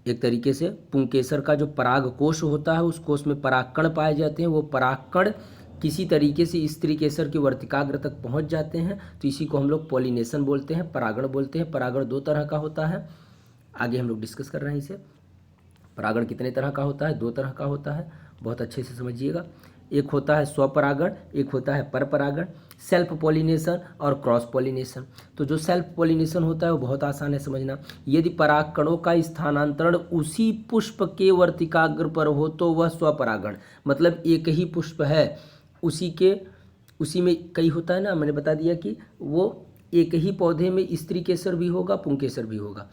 एक तरीके से पुंकेसर का जो परागकोश होता है उस कोश में परागकण पाए जाते हैं। वो परागकण किसी तरीके से स्त्री केसर के वर्तिकाग्र तक पहुंच जाते हैं, तो इसी को हम लोग पॉलिनेशन बोलते हैं, परागण बोलते हैं। परागण दो तरह का होता है, आगे हम लोग डिस्कस कर रहे हैं इसे। परागण कितने तरह का होता है, दो तरह का होता है, बहुत अच्छे से समझिएगा। एक होता है स्वपरागण, एक होता है परपरागण, सेल्फ पॉलिनेशन और क्रॉस पॉलिनेशन। तो जो सेल्फ पॉलिनेशन होता है वो बहुत आसान है समझना। यदि परागकणों का स्थानांतरण उसी पुष्प के वर्तिकाग्र पर हो तो वह स्वपरागण, मतलब एक ही पुष्प है उसी में कई होता है ना, मैंने बता दिया कि वो एक ही पौधे में स्त्री केसर भी होगा पुंकेसर भी होगा।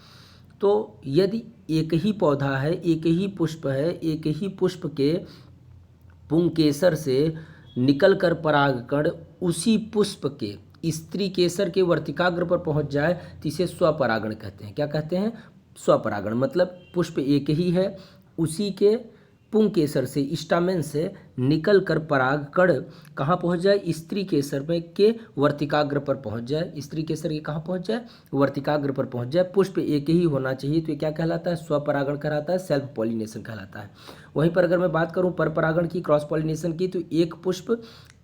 तो यदि एक ही पौधा है, एक ही पुष्प है, एक ही पुष्प के पुंकेसर से निकलकर परागकण उसी पुष्प के स्त्री केसर के वर्तिकाग्र पर पहुंच जाए तो इसे स्वपरागण कहते हैं। क्या कहते हैं, स्वपरागण। मतलब पुष्प एक ही है, उसी के पुंकेसर से स्टामेन से निकलकर परागकण कहाँ पहुंच जाए, स्त्री केसर में के वर्तिकाग्र पर पहुंच जाए। स्त्री केसर के कहाँ पहुंच जाए, वर्तिकाग्र पर पहुंच जाए। पुष्प एक ही होना चाहिए, तो ये क्या कहलाता है, स्वपरागण कहलाता है, सेल्फ पॉलिनेशन कहलाता है। वहीं पर अगर मैं बात करूं परपरागण की, क्रॉस पॉलिनेशन की, तो एक पुष्प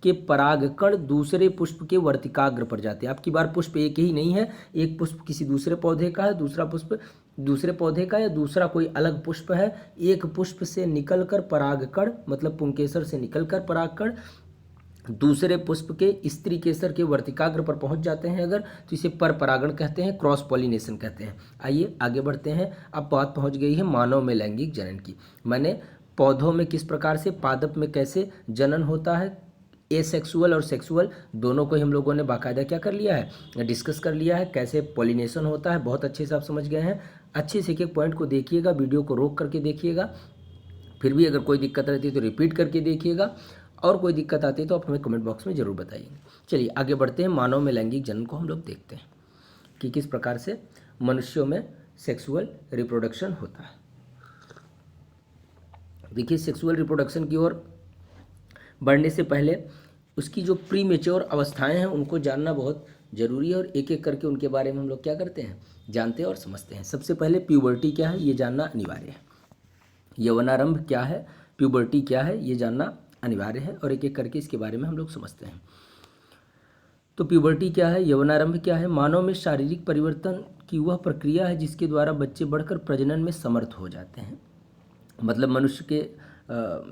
के परागकण दूसरे पुष्प के वर्तिकाग्र पर जाते हैं। अब की बार पुष्प एक ही नहीं है, एक पुष्प किसी दूसरे पौधे का है, दूसरा पुष्प दूसरे पौधे का, या दूसरा कोई अलग पुष्प है। एक पुष्प से निकलकर परागकण मतलब पुंकेसर से निकलकर परागकण दूसरे पुष्प के स्त्री केसर के वर्तिकाग्र पर पहुंच जाते हैं अगर, तो इसे परपरागण कहते हैं, क्रॉस पॉलिनेशन कहते हैं। आइए आगे बढ़ते हैं। अब बात पहुंच गई है मानव में लैंगिक जनन की। मैंने पौधों में किस प्रकार से, पादप में कैसे जनन होता है, एसेक्सुअल और सेक्सुअल दोनों को हम लोगों ने बाकायदा क्या कर लिया है, डिस्कस कर लिया है। कैसे पॉलिनेशन होता है बहुत अच्छे से आप समझ गए हैं। अच्छे से एक एक पॉइंट को देखिएगा, वीडियो को रोक करके देखिएगा, फिर भी अगर कोई दिक्कत रहती है तो रिपीट करके देखिएगा। और कोई दिक्कत आती है तो आप हमें कमेंट बॉक्स में ज़रूर बताइए। चलिए आगे बढ़ते हैं। मानव में लैंगिक जनन को हम लोग देखते हैं कि किस प्रकार से मनुष्यों में सेक्सुअल रिप्रोडक्शन होता है। देखिए, सेक्सुअल रिप्रोडक्शन की ओर बढ़ने से पहले उसकी जो प्री मेच्योर अवस्थाएं हैं उनको जानना बहुत ज़रूरी है, और एक एक करके उनके बारे में हम लोग क्या करते हैं, जानते हैं और समझते हैं। सबसे पहले प्यूबर्टी क्या है ये जानना अनिवार्य है। यौवनारंभ क्या है, प्यूबर्टी क्या है, ये जानना अनिवार्य है, और एक एक करके इसके बारे में हम लोग समझते हैं। तो प्यूबर्टी क्या है, यौवनारंभ क्या है? मानव में शारीरिक परिवर्तन की वह प्रक्रिया है जिसके द्वारा बच्चे बढ़कर प्रजनन में समर्थ हो जाते हैं। मतलब मनुष्य के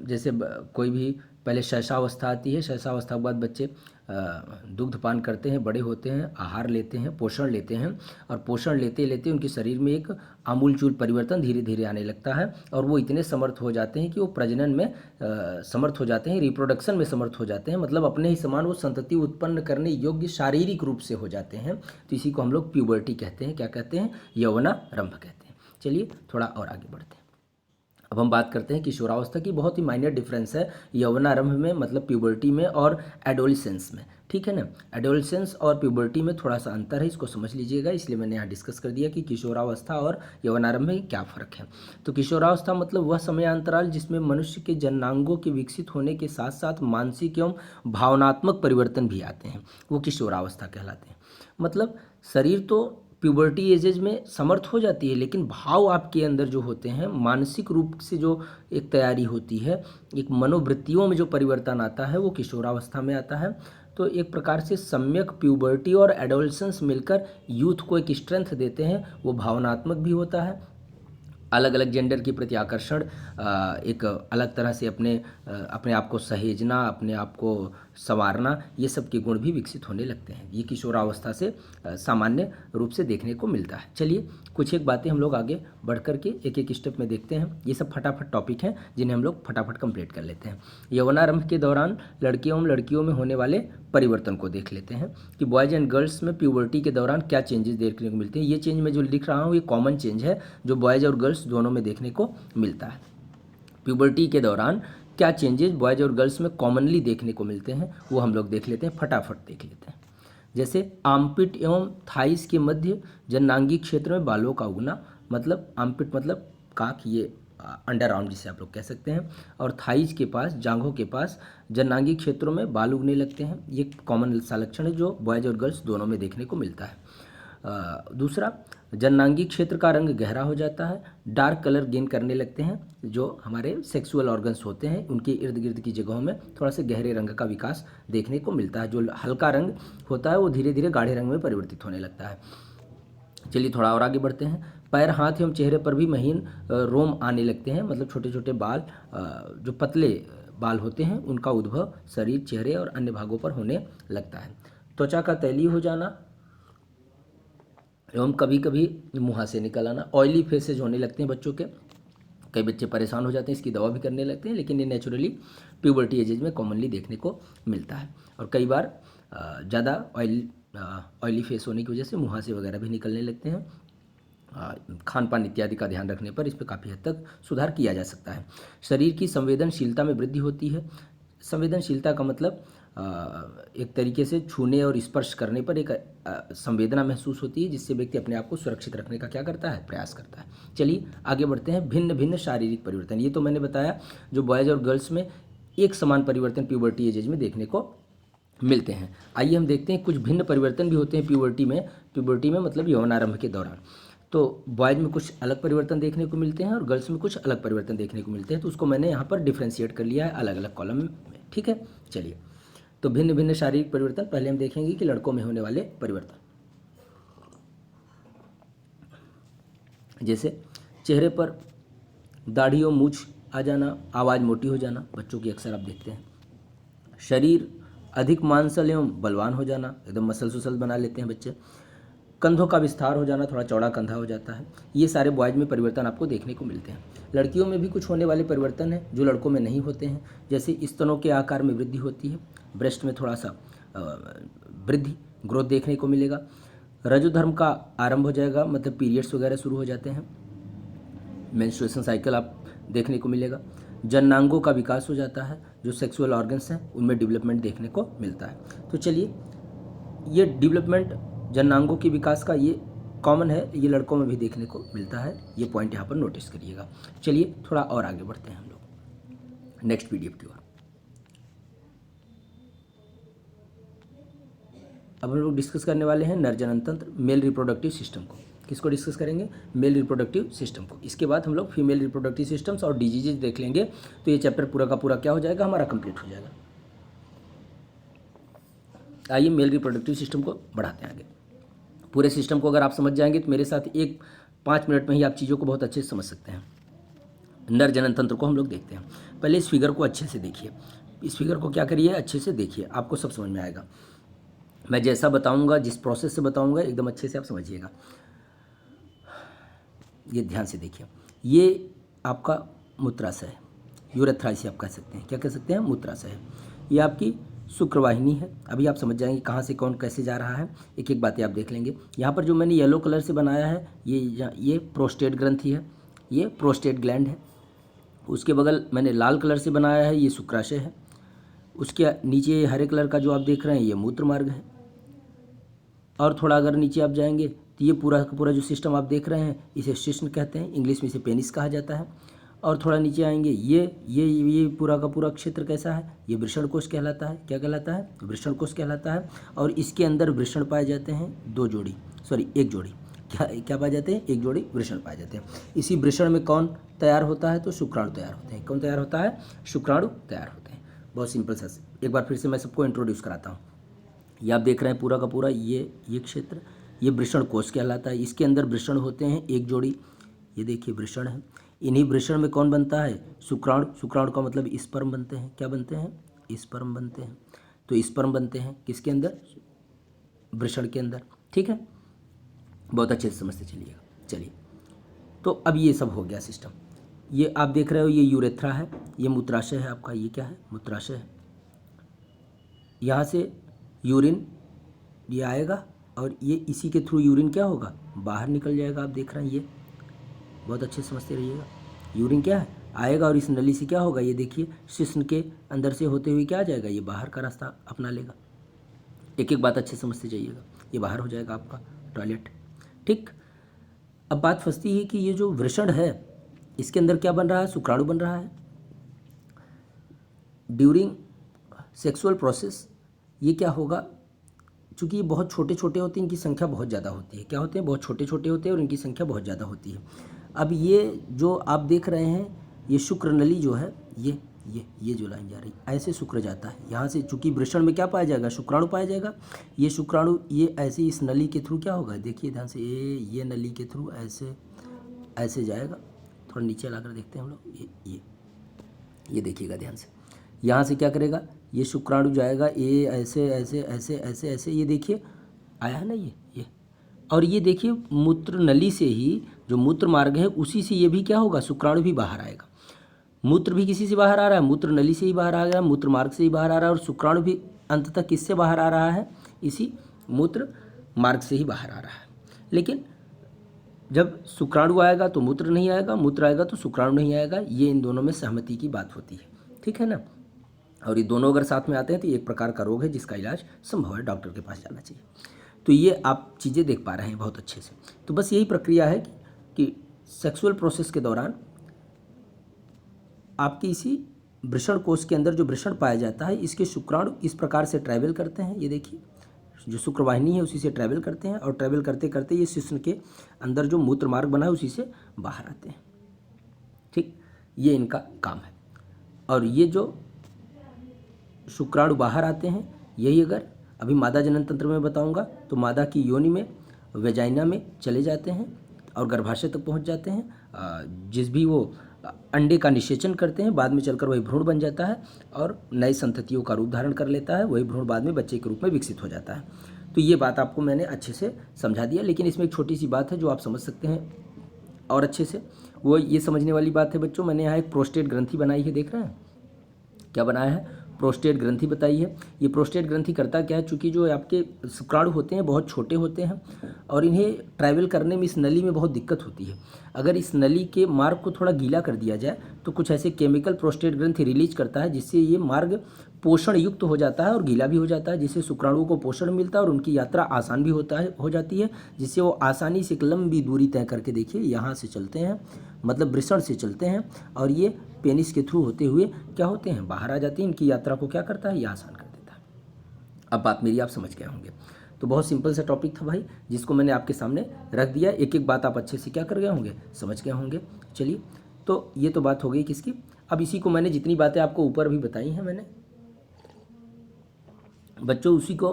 जैसे कोई भी पहले शैशवावस्था आती है, शैशवावस्था के बाद बच्चे दुग्धपान करते हैं, बड़े होते हैं, आहार लेते हैं, पोषण लेते हैं, और पोषण लेते लेते उनके शरीर में एक आमूलचूल परिवर्तन धीरे धीरे आने लगता है, और वो इतने समर्थ हो जाते हैं कि वो प्रजनन में समर्थ हो जाते हैं, रिप्रोडक्शन में समर्थ हो जाते हैं। मतलब अपने ही समान वो संतति उत्पन्न करने योग्य शारीरिक रूप से हो जाते हैं। तो इसी को हम लोग प्यूबर्टी कहते हैं। क्या कहते हैं? यौवनारंभ कहते हैं। चलिए थोड़ा और आगे बढ़ते हैं। अब हम बात करते हैं किशोरावस्था की। बहुत ही माइनर डिफरेंस है यौवनारंभ में, मतलब प्यूबर्टी में, और एडोलेसेंस में। ठीक है ना? एडोलेसेंस और प्यूबर्टी में थोड़ा सा अंतर है, इसको समझ लीजिएगा। इसलिए मैंने यहाँ डिस्कस कर दिया कि किशोरावस्था और यौवनारंभ में क्या फ़र्क है। तो किशोरावस्था मतलब वह समयांतराल जिसमें मनुष्य के जननांगों के विकसित होने के साथ साथ मानसिक एवं भावनात्मक परिवर्तन भी आते हैं, वो किशोरावस्था कहलाते हैं। मतलब शरीर तो प्यूबर्टी एजेज में समर्थ हो जाती है, लेकिन भाव आपके अंदर जो होते हैं, मानसिक रूप से जो एक तैयारी होती है, एक मनोवृत्तियों में जो परिवर्तन आता है, वो किशोरावस्था में आता है। तो एक प्रकार से सम्यक प्यूबर्टी और एडोलेसेंस मिलकर यूथ को एक स्ट्रेंथ देते हैं। वो भावनात्मक भी होता है, अलग अलग जेंडर के प्रति आकर्षण, एक अलग तरह से अपने आप को सहेजना, अपने आप को संवारना, ये सब के गुण भी विकसित होने लगते हैं। ये किशोरावस्था से सामान्य रूप से देखने को मिलता है। चलिए कुछ एक बातें हम लोग आगे बढ़ कर के एक एक स्टेप में देखते हैं। ये सब फटाफट टॉपिक हैं जिन्हें हम लोग फटाफट कंप्लीट कर लेते हैं। यौवनारंभ के दौरान लड़कियों एवं लड़कियों में होने वाले परिवर्तन को देख लेते हैं कि बॉयज एंड गर्ल्स में प्यूबर्टी के दौरान क्या चेंजेस देखने को मिलते हैं। ये चेंज मैं जो लिख रहा हूँ ये कॉमन चेंज है जो बॉयज और गर्ल्स दोनों में देखने को मिलता है। प्यूबर्टी के दौरान क्या चेंजेस बॉयज और गर्ल्स में कॉमनली देखने को मिलते हैं वो हम लोग देख लेते हैं, फटाफट देख लेते हैं। जैसे आर्मपिट एवं थाइस के मध्य जननांगी क्षेत्र में बालों का उगना, मतलब आर्मपिट मतलब काक, ये अंडर आर्म जिसे आप लोग कह सकते हैं, और थाइज के पास, जांघों के पास जननांगी क्षेत्रों में बाल उगने लगते हैं। ये कॉमन सा लक्षण है जो बॉयज और गर्ल्स दोनों में देखने को मिलता है। दूसरा, जननांगी क्षेत्र का रंग गहरा हो जाता है, डार्क कलर गेन करने लगते हैं। जो हमारे सेक्सुअल ऑर्गन्स होते हैं उनके इर्द गिर्द की जगहों में थोड़ा सा गहरे रंग का विकास देखने को मिलता है। जो हल्का रंग होता है वो धीरे धीरे गाढ़े रंग में परिवर्तित होने लगता है। चलिए थोड़ा और आगे बढ़ते हैं। पैर, हाथ एवं चेहरे पर भी महीन रोम आने लगते हैं, मतलब छोटे छोटे बाल, जो पतले बाल होते हैं उनका उद्भव शरीर, चेहरे और अन्य भागों पर होने लगता है। त्वचा का तैलीय हो जाना एवं कभी कभी मुहासे निकल आना, ऑयली फेसेज होने लगते हैं बच्चों के। कई बच्चे परेशान हो जाते हैं, इसकी दवा भी करने लगते हैं, लेकिन ये नेचुरली प्यूबर्टी एजेज में कॉमनली देखने को मिलता है। और कई बार ज़्यादा ऑयली फेस होने की वजह से मुहासे वगैरह भी निकलने लगते हैं। खान पान इत्यादि का ध्यान रखने पर इस पर काफ़ी हद तक सुधार किया जा सकता है। शरीर की संवेदनशीलता में वृद्धि होती है। संवेदनशीलता का मतलब एक तरीके से छूने और स्पर्श करने पर एक संवेदना महसूस होती है, जिससे व्यक्ति अपने आप को सुरक्षित रखने का क्या करता है, प्रयास करता है। चलिए आगे बढ़ते हैं। भिन्न भिन्न शारीरिक परिवर्तन, ये तो मैंने बताया जो बॉयज़ और गर्ल्स में एक समान परिवर्तन प्यूबर्टी एजेज में देखने को मिलते हैं। आइए हम देखते हैं कुछ भिन्न परिवर्तन भी होते हैं प्यूबर्टी में मतलब यौवनारंभ के दौरान। तो बॉयज़ में कुछ अलग परिवर्तन देखने को मिलते हैं और गर्ल्स में कुछ अलग परिवर्तन देखने को मिलते हैं। तो उसको मैंने यहाँ पर डिफ्रेंशिएट कर लिया है अलग अलग कॉलम में। ठीक है, चलिए तो भिन्न भिन्न शारीरिक परिवर्तन पहले हम देखेंगे कि लड़कों में होने वाले परिवर्तन। जैसे चेहरे पर दाढ़ी और मूछ आ जाना, आवाज़ मोटी हो जाना, बच्चों की अक्सर आप देखते हैं। शरीर अधिक मांसल एवं बलवान हो जाना, एकदम मसल सुसल बना लेते हैं बच्चे। कंधों का विस्तार हो जाना, थोड़ा चौड़ा कंधा हो जाता है। ये सारे बॉयज में परिवर्तन आपको देखने को मिलते हैं। लड़कियों में भी कुछ होने वाले परिवर्तन हैं जो लड़कों में नहीं होते हैं। जैसे स्तनों के आकार में वृद्धि होती है, ब्रेस्ट में थोड़ा सा वृद्धि, ग्रोथ देखने को मिलेगा। रजोधर्म का आरंभ हो जाएगा, मतलब पीरियड्स वगैरह शुरू हो जाते हैं। मेंस्ट्रुएशन साइकिल आप देखने को मिलेगा। जननांगों का विकास हो जाता है, जो सेक्सुअल ऑर्गन्स हैं उनमें डेवलपमेंट देखने को मिलता है। तो चलिए, ये डेवलपमेंट जननांगों के विकास का ये कॉमन है, ये लड़कों में भी देखने को मिलता है, ये पॉइंट यहाँ पर नोटिस करिएगा। चलिए थोड़ा और आगे बढ़ते हैं हम लोग नेक्स्ट पीडीएफ की ओर। अब हम लोग डिस्कस करने वाले हैं नर जनन तंत्र, मेल रिप्रोडक्टिव सिस्टम को। किसको डिस्कस करेंगे? मेल रिप्रोडक्टिव सिस्टम को। इसके बाद हम लोग फीमेल रिप्रोडक्टिव सिस्टम्स और डिजीजेज देख लेंगे, तो ये चैप्टर पूरा का पूरा क्या हो जाएगा, हमारा कंप्लीट हो जाएगा। आइए मेल रिप्रोडक्टिव सिस्टम को बढ़ाते हैं आगे। पूरे सिस्टम को अगर आप समझ जाएंगे तो मेरे साथ 5 मिनट में ही आप चीज़ों को बहुत अच्छे से समझ सकते हैं। नर जनन तंत्र को हम लोग देखते हैं। पहले इस फिगर को अच्छे से देखिए, इस फिगर को क्या करिए, अच्छे से देखिए, आपको सब समझ में आएगा। मैं जैसा बताऊंगा, जिस प्रोसेस से बताऊंगा, एकदम अच्छे से आप समझिएगा। ये ध्यान से देखिए, ये आपका मूत्राशय है, यूरेथ्रा इसे आप कह सकते हैं। क्या कह सकते हैं? मूत्राशय है। ये आपकी शुक्रवाहिनी है। अभी आप समझ जाएंगे कहाँ से कौन कैसे जा रहा है, एक एक बातें आप देख लेंगे। यहाँ पर जो मैंने येलो कलर से बनाया है, ये प्रोस्टेट ग्रंथि है, ये प्रोस्टेट ग्लैंड है। उसके बगल मैंने लाल कलर से बनाया है, ये शुक्राशय है। उसके नीचे हरे कलर का जो आप देख रहे हैं, ये मूत्र मार्ग है। और थोड़ा अगर नीचे आप जाएंगे तो ये पूरा का पूरा जो सिस्टम आप देख रहे हैं, इसे शिश्न कहते हैं, इंग्लिश में इसे पेनिस कहा जाता है। और थोड़ा नीचे आएंगे, ये पूरा का पूरा क्षेत्र कैसा है, ये वृषण कोश कहलाता है। क्या कहलाता है? वृषण कोश कहलाता है। और इसके अंदर वृषण पाए जाते हैं एक जोड़ी। क्या पाए जाते हैं? एक जोड़ी वृषण पाए जाते हैं। इसी वृषण में कौन तैयार होता है? तो शुक्राणु तैयार होते हैं। कौन तैयार होता है? शुक्राणु तैयार होते हैं। बहुत सिंपल सा, एक बार फिर से मैं सबको इंट्रोड्यूस कराता हूँ। ये आप देख रहे हैं पूरा का पूरा ये क्षेत्र, ये वृषण कोश कहलाता है। इसके अंदर वृषण होते हैं एक जोड़ी, ये देखिए वृषण है। इन्हीं वृषण में कौन बनता है? शुक्राणु। शुक्राणु का मतलब स्पर्म बनते हैं। क्या बनते हैं? स्पर्म बनते हैं। तो स्पर्म बनते हैं किसके अंदर? वृषण के अंदर। ठीक है, बहुत अच्छे से समझते चलिएगा। चलिए, तो अब ये सब हो गया सिस्टम। ये आप देख रहे हो, ये यूरेथ्रा है, ये मूत्राशय है आपका। ये क्या है? मूत्राशय है। यहाँ से यूरिन ये आएगा और ये इसी के थ्रू यूरिन क्या होगा? बाहर निकल जाएगा। आप देख रहे हैं, ये बहुत अच्छे से समझते रहिएगा। यूरिन क्या है? आएगा और इस नली से क्या होगा? ये देखिए, शिश्न के अंदर से होते हुए क्या आ जाएगा? ये बाहर का रास्ता अपना लेगा। एक एक बात अच्छे से समझते जाइएगा। ये बाहर हो जाएगा आपका टॉयलेट। ठीक, अब बात फंसती है कि ये जो वृषण है, इसके अंदर क्या बन रहा है? शुक्राणु बन रहा है। ड्यूरिंग सेक्सुअल प्रोसेस ये क्या होगा? चूँकि ये बहुत छोटे छोटे होते हैं, इनकी संख्या बहुत ज़्यादा होती है। क्या होते हैं? बहुत छोटे छोटे होते हैं और इनकी संख्या बहुत ज़्यादा होती है। अब ये जो आप देख रहे हैं, ये शुक्र नली जो है, ये जो लाइन जा रही है, ऐसे शुक्र जाता है यहाँ से। चूँकि वृषण में क्या पाया जाएगा? शुक्राणु पाया जाएगा। ये शुक्राणु ये ऐसे इस नली के थ्रू क्या होगा? देखिए ध्यान से, ये नली के थ्रू ऐसे जाएगा। थोड़ा नीचे ला कर देखते हैं हम लोग। ये देखिएगा ध्यान से, यहाँ से क्या करेगा? ये शुक्राणु जाएगा, ये ऐसे, ये देखिए आया है ना, ये। और ये देखिए मूत्र नली से ही जो मूत्र मार्ग है, उसी से ये भी क्या होगा? शुक्राणु भी बाहर आएगा। मूत्र भी किसी से बाहर आ रहा है, मूत्र नली से ही बाहर आ गया, मूत्र मार्ग से ही बाहर आ रहा है। और शुक्राणु भी अंततः किससे बाहर आ रहा है? इसी मूत्र मार्ग से ही बाहर आ रहा है। लेकिन जब शुक्राणु आएगा तो मूत्र नहीं आएगा, मूत्र आएगा तो शुक्राणु नहीं आएगा। ये इन दोनों में सहमति की बात होती है। ठीक है ना? और ये दोनों अगर साथ में आते हैं तो ये एक प्रकार का रोग है जिसका इलाज संभव है, डॉक्टर के पास जाना चाहिए। तो ये आप चीज़ें देख पा रहे हैं बहुत अच्छे से। तो बस यही प्रक्रिया है कि सेक्सुअल प्रोसेस के दौरान आपकी इसी वृषण कोश के अंदर जो वृषण पाया जाता है, इसके शुक्राणु इस प्रकार से ट्रैवल करते हैं। ये देखिए, जो शुक्रवाहिनी है उसी से ट्रैवल करते हैं और ट्रैवल करते करते ये शिश्न के अंदर जो मूत्र मार्ग बना है उसी से बाहर आते हैं। ठीक, ये इनका काम है। और ये जो शुक्राणु बाहर आते हैं, यही अगर अभी मादा जनन तंत्र में बताऊंगा तो मादा की योनि में, वेजाइना में चले जाते हैं और गर्भाशय तक पहुंच जाते हैं। जिस भी वो अंडे का निषेचन करते हैं, बाद में चलकर वही भ्रूण बन जाता है और नई संततियों का रूप धारण कर लेता है। वही भ्रूण बाद में बच्चे के रूप में विकसित हो जाता है। तो ये बात आपको मैंने अच्छे से समझा दिया, लेकिन इसमें एक छोटी सी बात है जो आप समझ सकते हैं और अच्छे से। वो ये समझने वाली बात है बच्चों, मैंने यहाँ एक प्रोस्टेट ग्रंथि बनाई है, देख रहे हैं क्या बनाया है? प्रोस्टेट ग्रंथि बताई है। ये प्रोस्टेट ग्रंथि करता क्या है, चूँकि जो आपके शुक्राणु होते हैं बहुत छोटे होते हैं और इन्हें ट्रैवल करने में इस नली में बहुत दिक्कत होती है। अगर इस नली के मार्ग को थोड़ा गीला कर दिया जाए तो कुछ ऐसे केमिकल प्रोस्टेट ग्रंथि रिलीज करता है जिससे ये मार्ग पोषण युक्त हो जाता है और गीला भी हो जाता है, जिससे शुक्राणुओं को पोषण मिलता है और उनकी यात्रा आसान भी हो जाती है, जिससे वो आसानी से एक लंबी दूरी तय करके, देखिए यहाँ से चलते हैं, मतलब वृषण से चलते हैं और ये पेनिस के थ्रू होते हुए क्या होते हैं, बाहर आ जाती हैं। इनकी यात्रा को क्या करता है, ये आसान कर देता है। अब बात मेरी आप समझ गए होंगे। तो बहुत सिंपल सा टॉपिक था भाई, जिसको मैंने आपके सामने रख दिया। एक एक बात आप अच्छे से क्या कर गए होंगे, समझ गए होंगे। चलिए, तो ये तो बात हो गई किसकी। अब इसी को मैंने जितनी बातें आपको ऊपर भी बताई हैं मैंने बच्चों, उसी को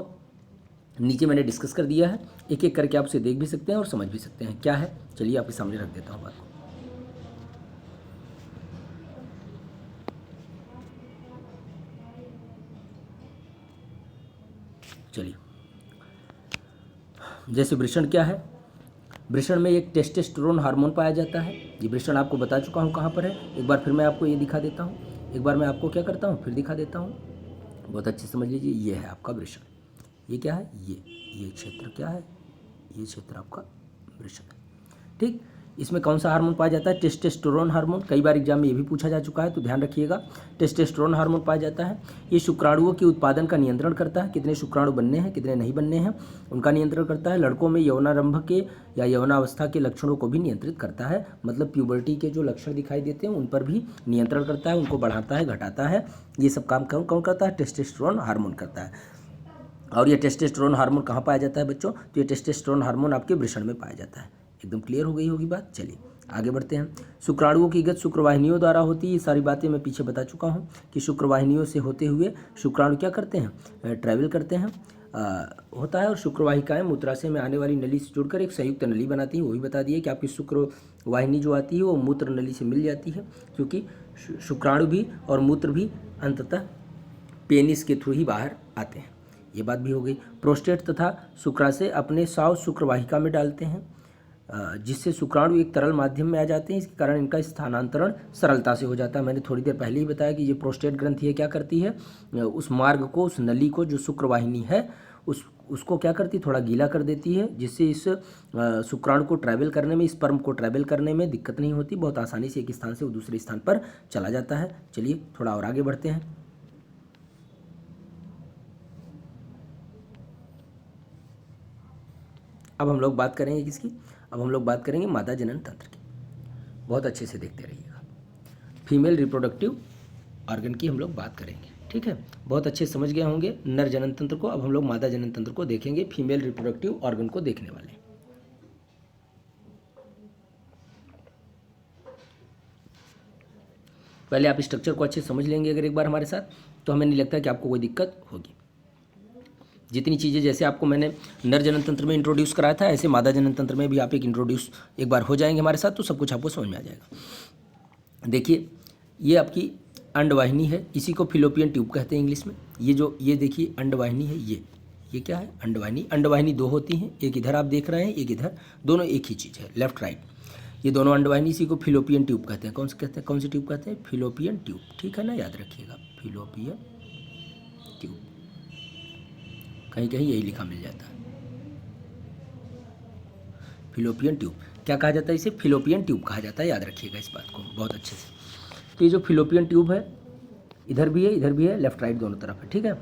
नीचे मैंने डिस्कस कर दिया है। एक एक करके आप उसे देख भी सकते हैं और समझ भी सकते हैं क्या है। चलिए आपके सामने रख देता हूँ बात को। चलिए, जैसे वृषण क्या है, वृषण में एक टेस्टोस्टेरोन हार्मोन पाया जाता है। ये वृषण आपको बता चुका हूँ कहाँ पर है, एक बार फिर मैं आपको ये दिखा देता हूँ। एक बार मैं आपको क्या करता हूँ, फिर दिखा देता हूँ, बहुत अच्छे समझ लीजिए। ये है आपका वृषण, ये क्या है, ये क्षेत्र क्या है, ये क्षेत्र आपका वृषण है। ठीक, इसमें कौन सा हार्मोन पाया जाता है, टेस्टोस्टेरोन हार्मोन। कई बार एग्जाम में ये भी पूछा जा चुका है, तो ध्यान रखिएगा। टेस्टोस्टेरोन हार्मोन पाया जाता है। ये शुक्राणुओं के उत्पादन का नियंत्रण करता है, कितने शुक्राणु बनने हैं कितने नहीं बनने हैं उनका नियंत्रण करता है। लड़कों में यौनारंभ के या यौनावस्था के लक्षणों को भी नियंत्रित करता है, मतलब प्यूबर्टी के जो लक्षण दिखाई देते हैं उन पर भी नियंत्रण करता है, उनको बढ़ाता है घटाता है। ये सब काम कौन करता है, टेस्टोस्टेरोन हार्मोन करता है। और ये टेस्टोस्टेरोन हार्मोन कहाँ पाया जाता है बच्चों, तो ये टेस्टोस्टेरोन हार्मोन आपके वृषण में पाया जाता है। एकदम क्लियर हो गई होगी बात। चलिए आगे बढ़ते हैं। शुक्राणुओं की गति शुक्रवाहिनियों द्वारा होती है। ये सारी बातें मैं पीछे बता चुका हूँ कि शुक्रवाहिनियों से होते हुए शुक्राणु क्या करते हैं, ट्रैवल करते हैं होता है। और शुक्रवाहिकाएं मूत्राशय में आने वाली नली से जुड़कर एक संयुक्त नली बनाती है। वो भी बता दिए कि आपकी शुक्रवाहिनी जो आती है वो मूत्र नली से मिल जाती है, क्योंकि शुक्राणु भी और मूत्र भी अंततः पेनिस के थ्रू ही बाहर आते हैं। ये बात भी हो गई। प्रोस्टेट तथा शुक्राशय अपने स्राव शुक्रवाहिका में डालते हैं, जिससे शुक्राणु एक तरल माध्यम में आ जाते हैं। इसके कारण इनका स्थानांतरण सरलता से हो जाता है। मैंने थोड़ी देर पहले ही बताया कि ये प्रोस्टेट ग्रंथि है क्या करती है, उस मार्ग को, उस नली को जो शुक्रवाहिनी है उसको क्या करती है, थोड़ा गीला कर देती है, जिससे इस शुक्राणु को ट्रैवल करने में, स्पर्म को ट्रैवल करने में दिक्कत नहीं होती, बहुत आसानी से एक स्थान से वो दूसरे स्थान पर चला जाता है। चलिए थोड़ा और आगे बढ़ते हैं। अब हम लोग बात करेंगे किसकी, अब हम लोग बात करेंगे मादा जनन तंत्र की। बहुत अच्छे से देखते रहिएगा। फीमेल रिप्रोडक्टिव ऑर्गन की हम लोग बात करेंगे, ठीक है। बहुत अच्छे समझ गए होंगे नर जनन तंत्र को। अब हम लोग मादा जनन तंत्र को देखेंगे, फीमेल रिप्रोडक्टिव ऑर्गन को देखने वाले हैं। पहले आप स्ट्रक्चर को अच्छे समझ लेंगे अगर एक बार हमारे साथ, तो हमें नहीं लगता कि आपको कोई दिक्कत होगी। जितनी चीज़ें जैसे आपको मैंने नर जनन तंत्र में इंट्रोड्यूस कराया था, ऐसे मादा जनन तंत्र में भी आप एक बार हो जाएंगे हमारे साथ, तो सब कुछ आपको समझ में आ जाएगा। देखिए ये आपकी अंडवाहिनी है, इसी को फिलोपियन ट्यूब कहते हैं इंग्लिश में। ये देखिए अंडवाहिनी है, ये क्या है, अंडवाहिनी। अंडवाहिनी दो होती हैं, एक इधर आप देख रहे हैं, एक इधर, दोनों एक ही चीज़ है, लेफ्ट राइट। ये दोनों अंडवाहिनी, इसी को फिलोपियन ट्यूब कहते हैं। कौन सी ट्यूब कहते हैं, फिलोपियन ट्यूब, ठीक है ना, याद रखिएगा, फिलोपियन ट्यूब। कहीं कहीं यही लिखा मिल जाता है, फिलोपियन ट्यूब। क्या कहा जाता है इसे, फिलोपियन ट्यूब कहा जाता है, याद रखिएगा इस बात को बहुत अच्छे से। तो ये जो फिलोपियन ट्यूब है, इधर भी है, लेफ्ट राइट दोनों तरफ है, ठीक है।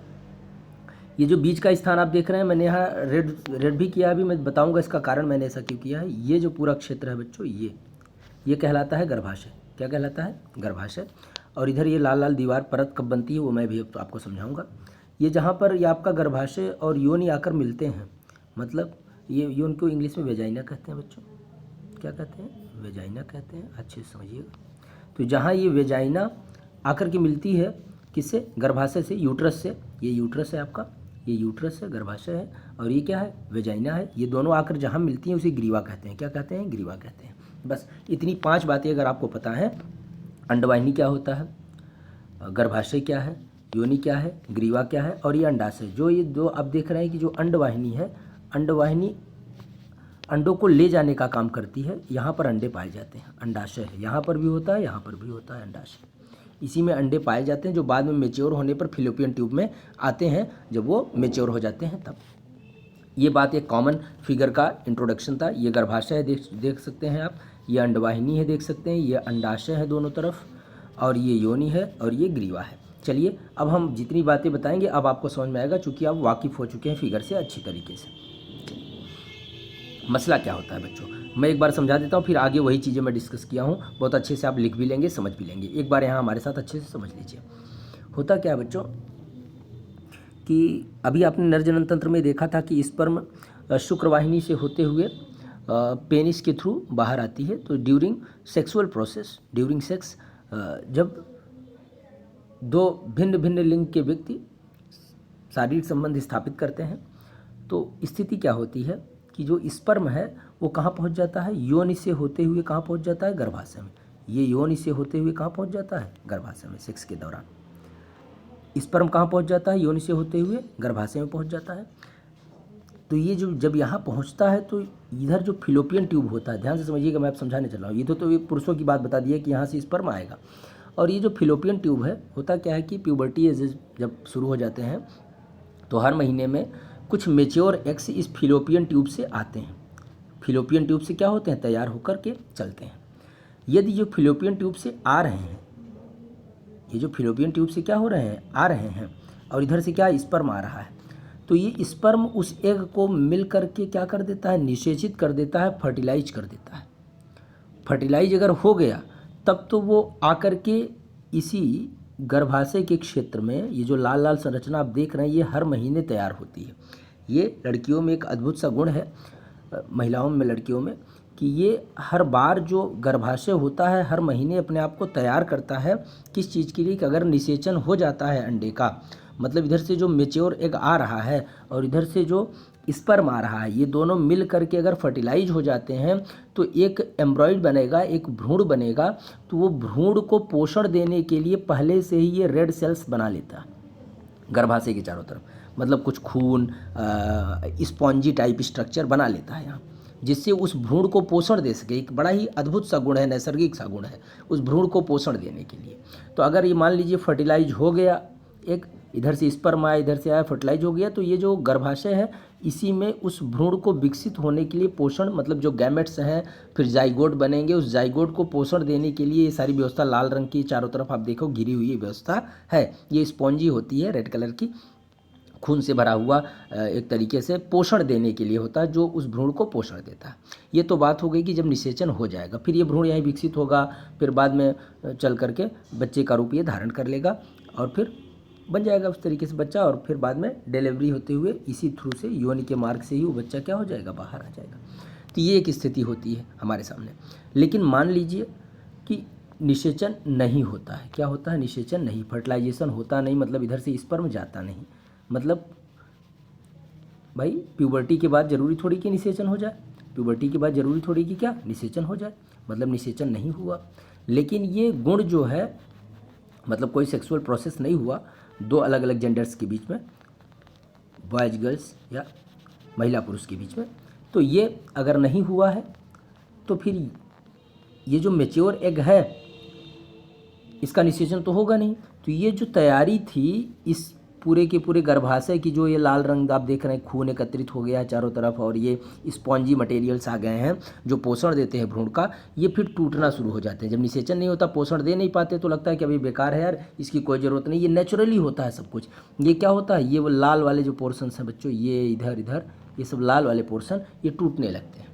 ये जो बीच का स्थान आप देख रहे हैं, मैंने यहाँ रेड भी किया, अभी मैं बताऊंगा इसका कारण मैंने ऐसा क्यों किया है। ये जो पूरा क्षेत्र है बच्चों, ये कहलाता है गर्भाशय। क्या कहलाता है, गर्भाशय। और इधर ये लाल लाल दीवार परत कब बनती है वो मैं भी अब तो आपको समझाऊंगा। ये जहाँ पर ये आपका गर्भाशय और योनि आकर मिलते हैं, मतलब ये योनि को इंग्लिश में वेजाइना कहते हैं बच्चों। क्या कहते हैं, वेजाइना कहते हैं, अच्छे से समझिएगा। तो जहाँ ये वेजाइना आकर के मिलती है किससे, गर्भाशय से, यूट्रस से। ये यूट्रस है आपका, ये यूट्रस है, गर्भाशय है, और ये क्या है, वेजाइना है। ये दोनों आकर जहाँ मिलती हैं उसे ग्रीवा कहते हैं। क्या कहते हैं, ग्रीवा कहते हैं। बस इतनी 5 बातें अगर आपको पता है, अंडवाहिनी क्या होता है, गर्भाशय क्या है, योनि क्या है, ग्रीवा क्या है, और ये अंडाशय। जो ये दो आप देख रहे हैं कि जो अंडवाहिनी है, अंडवाहिनी अंडों को ले जाने का काम करती है। यहाँ पर अंडे पाए जाते हैं, अंडाशय है, यहाँ पर भी होता है, यहाँ पर भी होता है अंडाशय। इसी में अंडे पाए जाते हैं, जो बाद में मेच्योर होने पर फिलोपियन ट्यूब में आते हैं, जब वो मेच्योर हो जाते हैं तब। ये बात एक कॉमन फिगर का इंट्रोडक्शन था। ये गर्भाशय है, देख सकते हैं आप, ये अंडवाहिनी है, देख सकते हैं, ये अंडाशय है दोनों तरफ, और ये योनि है, और ये ग्रीवा है। चलिए अब हम जितनी बातें बताएंगे अब आपको समझ में आएगा, चूँकि आप वाकिफ़ हो चुके हैं फिगर से अच्छी तरीके से। मसला क्या होता है बच्चों, मैं एक बार समझा देता हूँ, फिर आगे वही चीज़ें मैं डिस्कस किया हूँ, बहुत अच्छे से आप लिख भी लेंगे, समझ भी लेंगे। एक बार यहाँ हमारे साथ अच्छे से समझ लीजिए। होता क्या है बच्चों कि अभी आपने नर जनन तंत्र में देखा था कि स्पर्म शुक्रवाहिनी से होते हुए पेनिस के थ्रू बाहर आती है। तो during sexual process, during sex, जब दो भिन्न भिन्न लिंग के व्यक्ति शारीरिक संबंध स्थापित करते हैं तो स्थिति क्या होती है कि जो स्पर्म है वो कहाँ पहुँच जाता है, योनि से होते हुए कहाँ पहुँच जाता है, गर्भाशय में। ये योनि से होते हुए कहाँ पहुँच जाता है, गर्भाशय में। सेक्स के दौरान स्पर्म कहाँ पहुँच जाता है, योनि से होते हुए गर्भाशय में पहुँच जाता है। तो ये जो जब यहाँ पहुँचता है तो इधर जो फिलोपियन ट्यूब होता है, ध्यान से समझिएगा, मैं आप समझाने चल रहा हूँ। ये तो ये पुरुषों की बात बता दी है कि यहाँ से स्पर्म आएगा, और ये जो फिलोपियन ट्यूब है, होता क्या है कि प्यूबर्टी एजेस जब शुरू हो जाते हैं तो हर महीने में कुछ मेच्योर एग्स इस फिलोपियन ट्यूब से आते हैं। फिलोपियन ट्यूब से क्या होते हैं, तैयार होकर के चलते हैं। यदि जो फिलोपियन ट्यूब से आ रहे हैं, ये जो फिलोपियन ट्यूब से क्या हो रहे हैं, आ रहे हैं, और इधर से क्या स्पर्म आ रहा है, तो ये स्पर्म उस एग को मिल करके क्या कर देता है, निषेचित कर देता है, फर्टिलाइज कर देता है। फर्टिलाइज अगर हो गया तब तो वो आकर के इसी गर्भाशय के क्षेत्र में, ये जो लाल लाल संरचना आप देख रहे हैं, ये हर महीने तैयार होती है। ये लड़कियों में एक अद्भुत सा गुण है, महिलाओं में, लड़कियों में, कि ये हर बार जो गर्भाशय होता है हर महीने अपने आप को तैयार करता है। किस चीज़ के लिए, कि अगर निषेचन हो जाता है अंडे का, मतलब इधर से जो मेच्योर एग आ रहा है और इधर से जो स्पर्म आ रहा है, ये दोनों मिल करके अगर फर्टिलाइज हो जाते हैं तो एक एम्ब्रॉयड बनेगा, एक भ्रूण बनेगा। तो वो भ्रूण को पोषण देने के लिए पहले से ही ये रेड सेल्स बना लेता है गर्भाशय के चारों तरफ, मतलब कुछ खून, स्पॉन्जी टाइप स्ट्रक्चर बना लेता है यहाँ, जिससे उस भ्रूण को पोषण दे सके। एक बड़ा ही अद्भुत सा गुण है, नैसर्गिक सा गुण है उस भ्रूण को पोषण देने के लिए। तो अगर ये मान लीजिए फर्टिलाइज हो गया, एक इधर से स्पर्म आया, इधर से आया, फर्टिलाइज हो गया, तो ये जो गर्भाशय है इसी में उस भ्रूण को विकसित होने के लिए पोषण, मतलब जो गैमेट्स हैं फिर जाइगोट बनेंगे, उस जाइगोट को पोषण देने के लिए ये सारी व्यवस्था लाल रंग की चारों तरफ आप देखो घिरी हुई व्यवस्था है। ये स्पॉन्जी होती है, रेड कलर की, खून से भरा हुआ, एक तरीके से पोषण देने के लिए होता है, जो उस भ्रूण को पोषण देता है। ये तो बात हो गई कि जब निषेचन हो जाएगा, फिर ये भ्रूण यहीं विकसित होगा, फिर बाद में चल करके बच्चे का रूप ये धारण कर लेगा और फिर बन जाएगा उस तरीके से बच्चा, और फिर बाद में डिलीवरी होते हुए इसी थ्रू से, योनि के मार्ग से ही वो बच्चा क्या हो जाएगा, बाहर आ जाएगा। तो ये एक स्थिति होती है हमारे सामने। लेकिन मान लीजिए कि निषेचन नहीं होता है, क्या होता है, निषेचन नहीं, फर्टिलाइजेशन होता नहीं, मतलब इधर से स्पर्म जाता नहीं। मतलब भाई प्यूबर्टी के बाद ज़रूरी थोड़ी कि निषेचन हो जाए, प्यूबर्टी के बाद ज़रूरी थोड़ी कि क्या निषेचन हो जाए, मतलब निषेचन नहीं हुआ। लेकिन ये गुण जो है, मतलब कोई सेक्सुअल प्रोसेस नहीं हुआ दो अलग अलग जेंडर्स के बीच में, बॉयज गर्ल्स या महिला पुरुष के बीच में, तो ये अगर नहीं हुआ है तो फिर ये जो मेच्योर एग है इसका निषेचन तो होगा नहीं। तो ये जो तैयारी थी इस पूरे के पूरे गर्भाशय की, जो ये लाल रंग आप देख रहे हैं, खून एकत्रित हो गया है चारों तरफ और ये स्पॉन्जी मटेरियल्स आ गए हैं जो पोषण देते हैं भ्रूण का, ये फिर टूटना शुरू हो जाते हैं। जब निषेचन नहीं होता, पोषण दे नहीं पाते, तो लगता है कि अभी बेकार है यार, इसकी कोई ज़रूरत नहीं, ये नेचुरली होता है सब कुछ। ये क्या होता है, ये वो लाल वाले जो पोर्शंस हैं बच्चों, ये इधर इधर ये सब लाल वाले पोर्शन ये टूटने लगते हैं,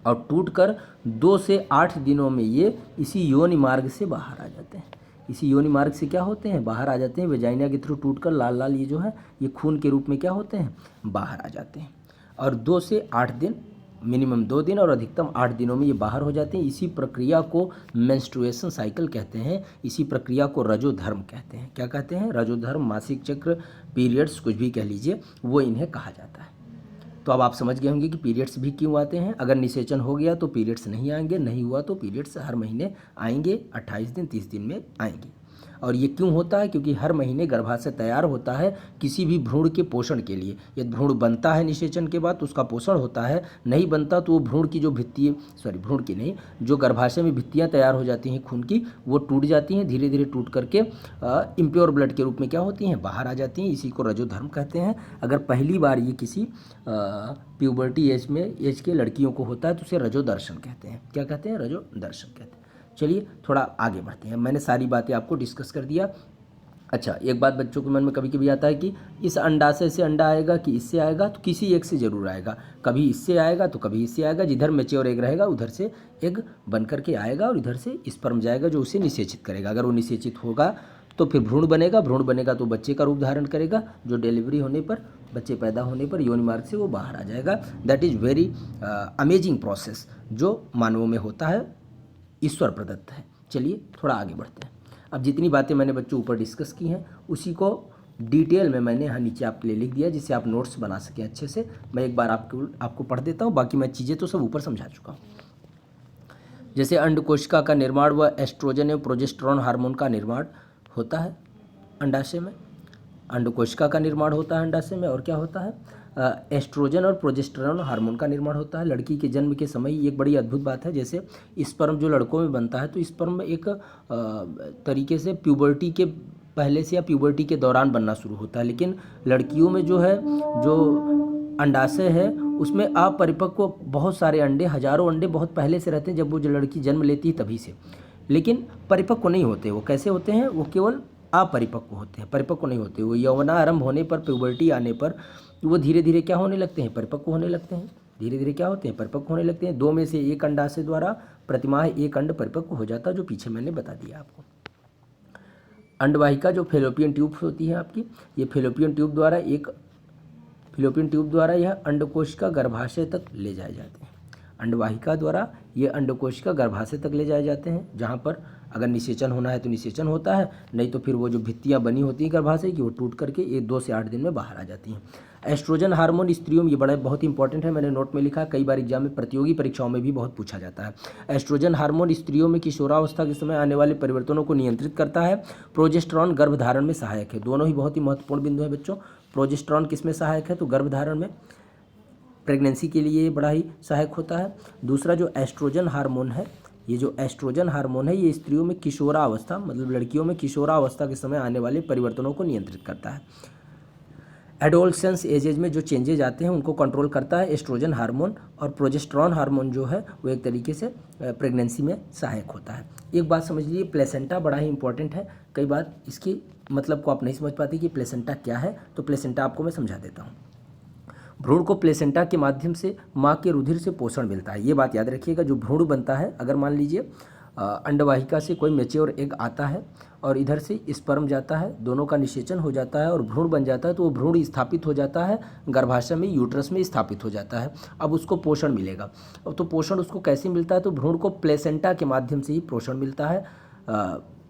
और टूट कर 2 से 8 दिनों में ये इसी योनि मार्ग से बाहर आ जाते हैं। इसी योनि मार्ग से क्या होते हैं, बाहर आ जाते हैं, वेजाइना के थ्रू टूटकर लाल लाल ये जो है ये खून के रूप में क्या होते हैं, बाहर आ जाते हैं। और 2 से 8 दिन, मिनिमम 2 दिन और अधिकतम 8 दिनों में ये बाहर हो जाते हैं। इसी प्रक्रिया को मेंस्ट्रुएशन साइकिल कहते हैं, इसी प्रक्रिया को रजोधर्म कहते हैं। क्या कहते हैं, रजोधर्म, मासिक चक्र, पीरियड्स, कुछ भी कह लीजिए, वो इन्हें कहा जाता है। तो अब आप समझ गए होंगे कि पीरियड्स भी क्यों आते हैं। अगर निषेचन हो गया तो पीरियड्स नहीं आएंगे, नहीं हुआ तो पीरियड्स हर महीने आएंगे, 28 दिन 30 दिन में आएंगे। और ये क्यों होता है? क्योंकि हर महीने गर्भाशय तैयार होता है किसी भी भ्रूण के पोषण के लिए। यदि भ्रूण बनता है निषेचन के बाद तो उसका पोषण होता है, नहीं बनता तो वो भ्रूण की जो भित्ति, भ्रूण की नहीं, जो गर्भाशय में भित्तियाँ तैयार हो जाती हैं खून की, वो टूट जाती हैं, धीरे धीरे टूट करके इम्प्योर ब्लड के रूप में क्या होती हैं, बाहर आ जाती हैं। इसी को रजोधर्म कहते हैं। अगर पहली बार ये किसी प्यूबर्टी एज के लड़कियों को होता है तो उसे रजोदर्शन कहते हैं। क्या कहते हैं? रजोदर्शन कहते हैं। चलिए थोड़ा आगे बढ़ते हैं। मैंने सारी बातें आपको डिस्कस कर दिया। अच्छा, एक बात बच्चों के मन में कभी कभी आता है कि इस अंडाशय से अंडा आएगा कि इससे आएगा, तो किसी एक से ज़रूर आएगा। कभी इससे आएगा तो कभी इससे आएगा। जिधर मैच्योर एग रहेगा उधर से एग बन करके आएगा और इधर से स्पर्म जाएगा जो उसे निषेचित करेगा। अगर वो निषेचित होगा तो फिर भ्रूण बनेगा। भ्रूण बनेगा तो बच्चे का रूप धारण करेगा, जो डिलीवरी होने पर, बच्चे पैदा होने पर योनि मार्ग से वो बाहर आ जाएगा। That is very amazing process जो मानवों में होता है, ईश्वर प्रदत्त है। चलिए थोड़ा आगे बढ़ते हैं। अब जितनी बातें मैंने बच्चों ऊपर डिस्कस की हैं उसी को डिटेल में मैंने यहाँ नीचे आपके लिए लिख दिया जिससे आप नोट्स बना सकें अच्छे से। मैं एक बार आपको पढ़ देता हूँ, बाकी मैं चीज़ें तो सब ऊपर समझा चुका हूँ। जैसे अंडकोशिका का निर्माण व एस्ट्रोजन एवं प्रोजेस्टेरोन हार्मोन का निर्माण होता है अंडाशय में। अंडकोशिका का निर्माण होता है अंडाशय में, और क्या होता है? एस्ट्रोजन और प्रोजेस्टेरोन हार्मोन का निर्माण होता है। लड़की के जन्म के समय एक बड़ी अद्भुत बात है, जैसे स्पर्म जो लड़कों में बनता है तो स्पर्म एक तरीके से प्यूबर्टी के पहले से या प्यूबर्टी के दौरान बनना शुरू होता है, लेकिन लड़कियों में जो है, जो अंडाशय है उसमें अपरिपक्व बहुत सारे अंडे, हजारों अंडे बहुत पहले से रहते हैं जब वो जो लड़की जन्म लेती है तभी से, लेकिन परिपक्व नहीं होते। वो कैसे होते हैं? वो केवल अपरिपक्व होते हैं, परिपक्व नहीं होते। वो यौवनारंभ होने पर, प्यूबर्टी आने पर वो धीरे धीरे क्या होने लगते हैं? परिपक्व होने लगते हैं। धीरे धीरे क्या होते हैं? परिपक्व होने लगते हैं। 2 में से 1 अंडाशय द्वारा प्रतिमाह 1 अंड परिपक्व हो जाता है, जो पीछे मैंने बता दिया आपको। अंडवाहिका जो फेलोपियन ट्यूब होती है आपकी, ये फेलोपियन ट्यूब द्वारा यह अंडकोशिका गर्भाशय तक ले जाए जाते हैं। अंडवाहिका द्वारा ये अंडकोशिका गर्भाशय तक ले जाए जाते हैं, जहाँ पर अगर निषेचन होना है तो निषेचन होता है, नहीं तो फिर वो जो भित्तियाँ बनी होती हैं गर्भाशय की वो टूट करके ये 2 से 8 दिन में बाहर आ जाती हैं। एस्ट्रोजन हार्मोन स्त्रियों में, ये बड़ा बहुत इंपॉर्टेंट है, मैंने नोट में लिखा, कई बार एग्जाम में प्रतियोगी परीक्षाओं में भी बहुत पूछा जाता है। एस्ट्रोजन हार्मोन स्त्रियों में किशोरावस्था के समय आने वाले परिवर्तनों को नियंत्रित करता है। प्रोजेस्टेरोन गर्भधारण में सहायक है। दोनों ही बहुत ही महत्वपूर्ण बिंदु है बच्चों। प्रोजेस्टेरोन किस में सहायक है? तो गर्भधारण में, प्रेगनेंसी के लिए बड़ा ही सहायक होता है। दूसरा जो एस्ट्रोजन हार्मोन है, ये जो एस्ट्रोजन हार्मोन है ये स्त्रियों में किशोरावस्था, मतलब लड़कियों में किशोरावस्था के समय आने वाले परिवर्तनों को नियंत्रित करता है। एडोलसेंस एजेज में जो चेंजेज आते हैं उनको कंट्रोल करता है एस्ट्रोजन हार्मोन। और प्रोजेस्टेरोन हार्मोन जो है वो एक तरीके से प्रेगनेंसी में सहायक होता है। एक बात समझ लीजिए, प्लेसेंटा बड़ा ही इंपॉर्टेंट है। कई बार इसकी मतलब को आप नहीं समझ पाते कि प्लेसेंटा क्या है, तो प्लेसेंटा आपको मैं समझा देता हूँ। भ्रूण को प्लेसेंटा के माध्यम से माँ के रुधिर से पोषण मिलता है। ये बात याद रखिएगा। जो भ्रूण बनता है, अगर मान लीजिए अंडवाहिका से कोई मैच्योर एग आता है और इधर से स्पर्म जाता है, दोनों का निषेचन हो जाता है और भ्रूण बन जाता है, तो वो भ्रूण स्थापित हो जाता है गर्भाशय में, यूट्रस में स्थापित हो जाता है। अब उसको पोषण मिलेगा। अब तो पोषण उसको कैसे मिलता है? तो भ्रूण को प्लेसेंटा के माध्यम से ही पोषण मिलता है।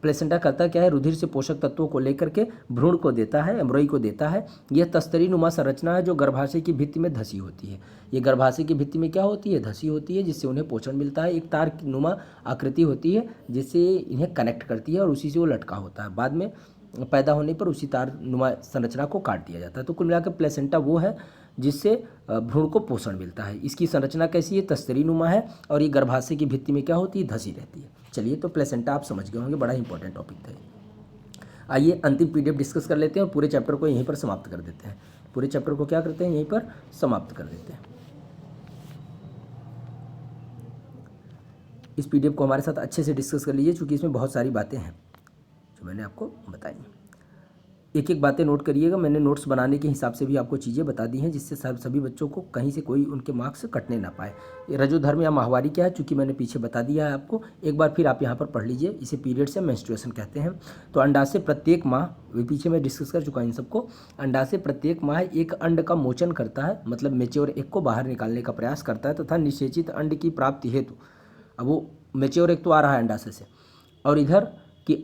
प्लेसेंटा करता क्या है? रुधिर से पोषक तत्वों को लेकर के भ्रूण को देता है, एम्ब्रॉय को देता है। यह तस्तरी नुमा संरचना है जो गर्भाशय की भित्ति में धसी होती है। ये गर्भाशय की भित्ति में क्या होती है? धसी होती है, जिससे उन्हें पोषण मिलता है। एक तार नुमा आकृति होती है जिससे इन्हें कनेक्ट करती है और उसी से वो लटका होता है। बाद में पैदा होने पर उसी तार नुमा संरचना को काट दिया जाता है। तो कुल मिलाकर प्लेसेंटा वो है जिससे भ्रूण को पोषण मिलता है। इसकी संरचना कैसी है? तस्तरी नुमा है और ये गर्भाशय की भित्ति में क्या होती है? धसी रहती है। चलिए, तो प्लेसेंटा आप समझ गए होंगे, बड़ा इंपॉर्टेंट टॉपिक था। आइए अंतिम पीडीएफ डिस्कस कर लेते हैं और पूरे चैप्टर को यहीं पर समाप्त कर देते हैं। पूरे चैप्टर को क्या करते हैं? यहीं पर समाप्त कर देते हैं। इस पीडीएफ को हमारे साथ अच्छे से डिस्कस कर लीजिए, क्योंकि इसमें बहुत सारी बातें हैं जो मैंने आपको बताई। एक एक बातें नोट करिएगा। मैंने नोट्स बनाने के हिसाब से भी आपको चीज़ें बता दी हैं, जिससे सभी बच्चों को कहीं से कोई उनके मार्क्स कटने ना पाए। ये रजोधर्म या माहवारी क्या है, चूँकि मैंने पीछे बता दिया है आपको, एक बार फिर आप यहाँ पर पढ़ लीजिए। इसे पीरियड्स या मेंस्ट्रुएशन कहते हैं। तो अंडाशय प्रत्येक माह, पीछे मैं डिस्कस कर चुका इन सबको। अंडाशय प्रत्येक माह एक अंड का मोचन करता है, मतलब मेच्योर एग को बाहर निकालने का प्रयास करता है तथा निषेचित अंड की प्राप्ति हेतु, अब वो मेच्योर एग तो आ रहा है अंडाशय से, और इधर कि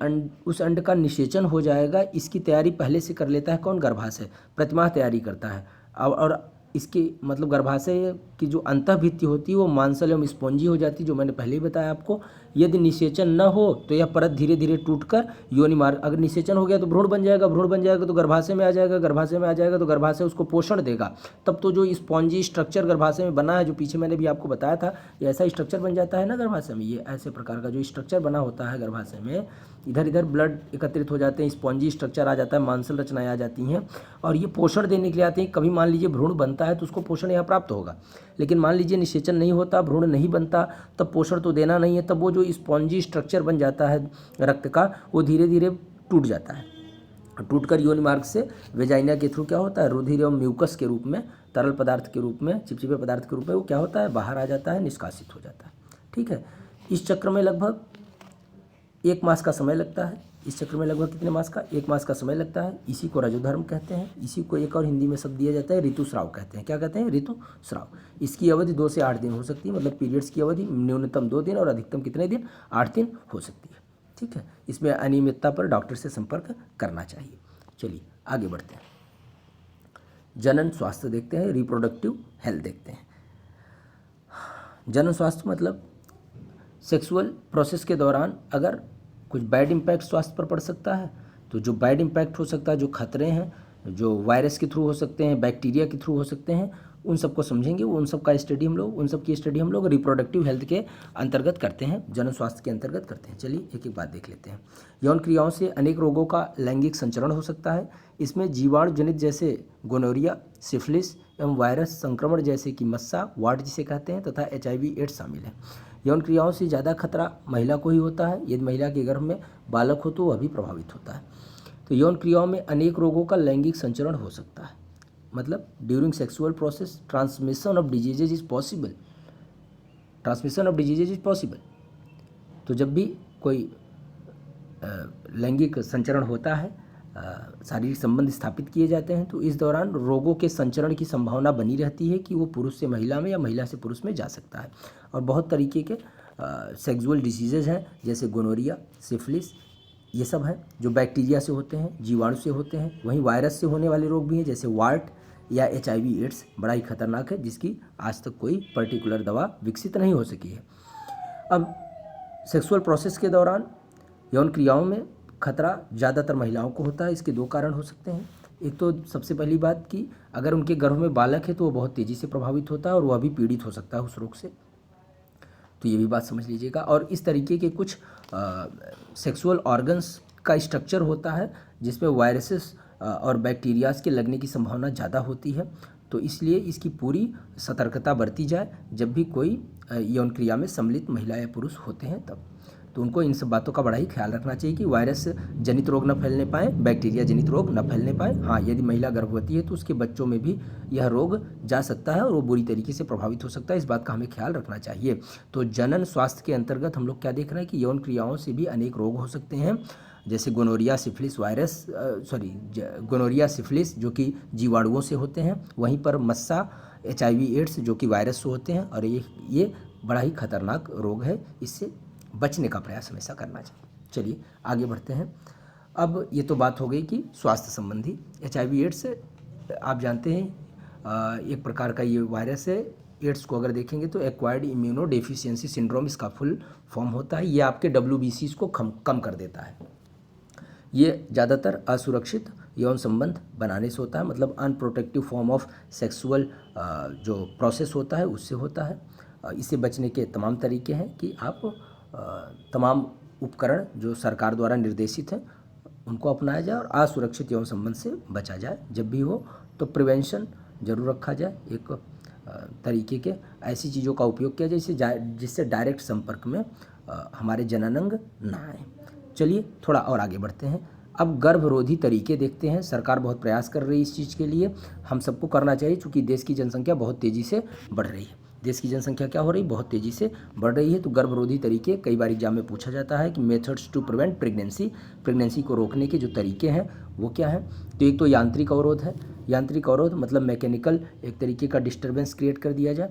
उस अंड का निषेचन हो जाएगा, इसकी तैयारी पहले से कर लेता है कौन? गर्भाशय। प्रतिमाह तैयारी करता है। और इसकी मतलब गर्भाशय की जो अंतःभित्ति होती है वो मांसल एवं स्पॉन्जी हो जाती है, जो मैंने पहले ही बताया आपको। यदि निषेचन न हो तो यह परत धीरे धीरे टूटकर योनि मार्ग, अगर निषेचन हो गया तो भ्रूण बन जाएगा, भ्रूण बन जाएगा तो गर्भाशय में आ जाएगा, गर्भाशय में आ जाएगा तो गर्भाशय उसको पोषण देगा। तब तो जो स्पॉन्जी स्ट्रक्चर गर्भाशय में बना है, जो पीछे मैंने भी आपको बताया था, ये ऐसा स्ट्रक्चर बन जाता है ना गर्भाशय में, ये ऐसे प्रकार का जो स्ट्रक्चर बना होता है गर्भाशय में, इधर इधर ब्लड एकत्रित हो जाते हैं, स्पॉन्जी स्ट्रक्चर आ जाता है, मांसल रचनाएं आ जाती हैं और ये पोषण देने के लिए आते हैं। कभी मान लीजिए भ्रूण बनता है तो उसको पोषण यहाँ प्राप्त होगा, लेकिन मान लीजिए निषेचन नहीं होता, भ्रूण नहीं बनता, तब पोषण तो देना नहीं है, तब वो जो स्पॉन्जी स्ट्रक्चर बन जाता है रक्त का, वो धीरे धीरे टूट जाता है। टूटकर योनि मार्ग से वेजाइना के थ्रू क्या होता है, रुधिर एवं म्यूकस के रूप में, तरल पदार्थ के रूप में, चिपचिपे पदार्थ के रूप में वो क्या होता है, बाहर आ जाता है, निष्कासित हो जाता है। ठीक है, इस चक्र में लगभग 1 मास का समय लगता है। इस चक्र में लगभग कितने मास का, 1 मास का समय लगता है। इसी को रजोधर्म कहते हैं। इसी को एक और हिंदी में शब्द दिया जाता है ऋतुस्राव कहते हैं। क्या कहते हैं, ऋतुस्राव। इसकी अवधि 2 से 8 दिन हो सकती है, मतलब पीरियड्स की अवधि न्यूनतम 2 दिन और अधिकतम कितने दिन, 8 दिन हो सकती है। ठीक है, इसमें अनियमितता पर डॉक्टर से संपर्क करना चाहिए। चलिए आगे बढ़ते हैं, जनन स्वास्थ्य देखते हैं, रिप्रोडक्टिव हेल्थ देखते हैं। जनन स्वास्थ्य मतलब सेक्सुअल प्रोसेस के दौरान अगर कुछ बैड इम्पैक्ट स्वास्थ्य पर पड़ सकता है, तो जो बैड इम्पैक्ट हो सकता है, जो खतरे हैं, जो वायरस के थ्रू हो सकते हैं, बैक्टीरिया के थ्रू हो सकते हैं, उन सबको समझेंगे। उन सब की स्टडी हम लोग रिप्रोडक्टिव हेल्थ के अंतर्गत करते हैं, जन स्वास्थ्य के अंतर्गत करते हैं। चलिए एक एक बात देख लेते हैं। यौन क्रियाओं से अनेक रोगों का लैंगिक संचरण हो सकता है। इसमें जीवाणु जनित जैसे गोनोरिया, सिफिलिस एवं वायरस संक्रमण जैसे कि मस्सा, वार्ड जिसे कहते हैं, तथा HIV एड्स शामिल है। यौन क्रियाओं से ज़्यादा खतरा महिला को ही होता है। यदि महिला के गर्भ में बालक हो तो वह भी प्रभावित होता है। तो यौन क्रियाओं में अनेक रोगों का लैंगिक संचरण हो सकता है, मतलब during sexual process transmission of diseases is possible. तो जब भी कोई लैंगिक संचरण होता है, शारीरिक संबंध स्थापित किए जाते हैं, तो इस दौरान रोगों के संचरण की संभावना बनी रहती है कि वो पुरुष से महिला में या महिला से पुरुष में जा सकता है। और बहुत तरीके के सेक्सुअल डिसीजेज हैं, जैसे गोनोरिया, सिफिलिस, ये सब हैं जो बैक्टीरिया से होते हैं, जीवाणु से होते हैं। वहीं वायरस से होने वाले रोग भी हैं, जैसे वार्ट या HIV एड्स, बड़ा ही खतरनाक है, जिसकी आज तक कोई पर्टिकुलर दवा विकसित नहीं हो सकी है। अब सेक्सुअल प्रोसेस के दौरान यौन क्रियाओं में खतरा ज़्यादातर महिलाओं को होता है। इसके 2 कारण हो सकते हैं। एक तो सबसे पहली बात कि अगर उनके गर्भ में बालक है तो वो बहुत तेज़ी से प्रभावित होता है और वह भी पीड़ित हो सकता है उस रोग से, तो ये भी बात समझ लीजिएगा। और इस तरीके के कुछ सेक्सुअल ऑर्गन्स का स्ट्रक्चर होता है जिसमें वायरसेस और बैक्टीरियाज के लगने की संभावना ज़्यादा होती है, तो इसलिए इसकी पूरी सतर्कता बरती जाए जब भी कोई यौन क्रिया में सम्मिलित महिला या पुरुष होते हैं तब। तो उनको इन सब बातों का बड़ा ही ख्याल रखना चाहिए कि वायरस जनित रोग न फैलने पाए, बैक्टीरिया जनित रोग न फैलने पाए। हाँ, यदि महिला गर्भवती है तो उसके बच्चों में भी यह रोग जा सकता है और वो बुरी तरीके से प्रभावित हो सकता है। इस बात का हमें ख्याल रखना चाहिए। तो जनन स्वास्थ्य के अंतर्गत हम लोग क्या देख रहे हैं कि यौन क्रियाओं से भी अनेक रोग हो सकते हैं, जैसे गोनोरिया, सिफिलिस जो कि जीवाणुओं से होते हैं, वहीं पर मस्सा, HIV एड्स जो कि वायरस से होते हैं, और ये बड़ा ही खतरनाक रोग है। इससे बचने का प्रयास हमेशा करना चाहिए। चलिए आगे बढ़ते हैं। अब ये तो बात हो गई कि स्वास्थ्य संबंधी। HIV एड्स आप जानते हैं एक प्रकार का ये वायरस है। एड्स को अगर देखेंगे तो एक्वायर्ड इम्यूनो डेफिशिएंसी सिंड्रोम इसका फुल फॉर्म होता है। ये आपके WBCs को कम कर देता है। ये ज़्यादातर असुरक्षित यौन संबंध बनाने से होता है, मतलब अनप्रोटेक्टिव फॉर्म ऑफ सेक्सुअल जो प्रोसेस होता है उससे होता है। इससे बचने के तमाम तरीके हैं कि आप तमाम उपकरण जो सरकार द्वारा निर्देशित हैं उनको अपनाया जाए और असुरक्षित यौन संबंध से बचा जाए। जब भी हो तो प्रिवेंशन जरूर रखा जाए। एक तरीके के ऐसी चीज़ों का उपयोग किया जाए जिससे डायरेक्ट संपर्क में हमारे जननांग ना आए। चलिए थोड़ा और आगे बढ़ते हैं। अब गर्भरोधी तरीके देखते हैं। सरकार बहुत प्रयास कर रही है इस चीज़ के लिए, हम सबको करना चाहिए, क्योंकि देश की जनसंख्या बहुत तेज़ी से बढ़ रही है। देश की जनसंख्या क्या हो रही है, बहुत तेज़ी से बढ़ रही है। तो गर्भरोधी तरीके कई बार एग्जाम में पूछा जाता है कि मेथड्स टू प्रिवेंट प्रेगनेंसी को रोकने के जो तरीके हैं वो क्या हैं। तो एक तो यांत्रिक अवरोध है। यांत्रिक अवरोध मतलब मैकेनिकल एक तरीके का डिस्टर्बेंस क्रिएट कर दिया जाए,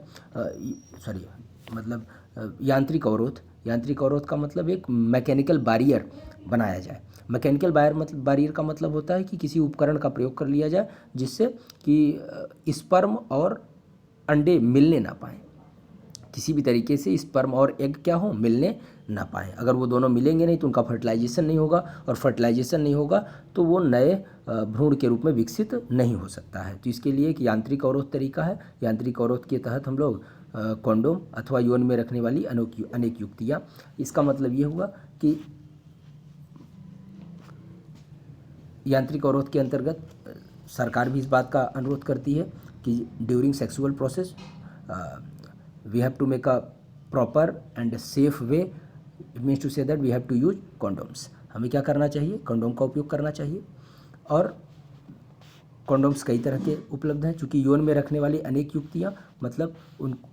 यांत्रिक अवरोध का मतलब एक मैकेनिकल बैरियर बनाया जाए। मैकेनिकल बैरियर का मतलब होता है कि किसी उपकरण का प्रयोग कर लिया जाए जिससे कि स्पर्म और अंडे मिलने ना पाएँ, किसी भी तरीके से स्पर्म और एग क्या हो, मिलने ना पाएँ। अगर वो दोनों मिलेंगे नहीं तो उनका फर्टिलाइजेशन नहीं होगा, और फर्टिलाइजेशन नहीं होगा तो वो नए भ्रूण के रूप में विकसित नहीं हो सकता है। तो इसके लिए एक यांत्रिक अवरोध तरीका है। यांत्रिक अवरोध के तहत हम लोग कॉन्डोम अथवा यौन में रखने वाली अनेक युक्तियाँ, इसका मतलब ये हुआ कि यांत्रिक अवरोध के अंतर्गत सरकार भी इस बात का अनुरोध करती है कि during sexual process we have to make a proper and safe way. It means to say that we have to use condoms. हमें क्या करना चाहिए, कॉन्डोम का उपयोग करना चाहिए। और कॉन्डोम्स कई तरह के उपलब्ध हैं, चूँकि यौन में रखने वाली अनेक युक्तियाँ, मतलब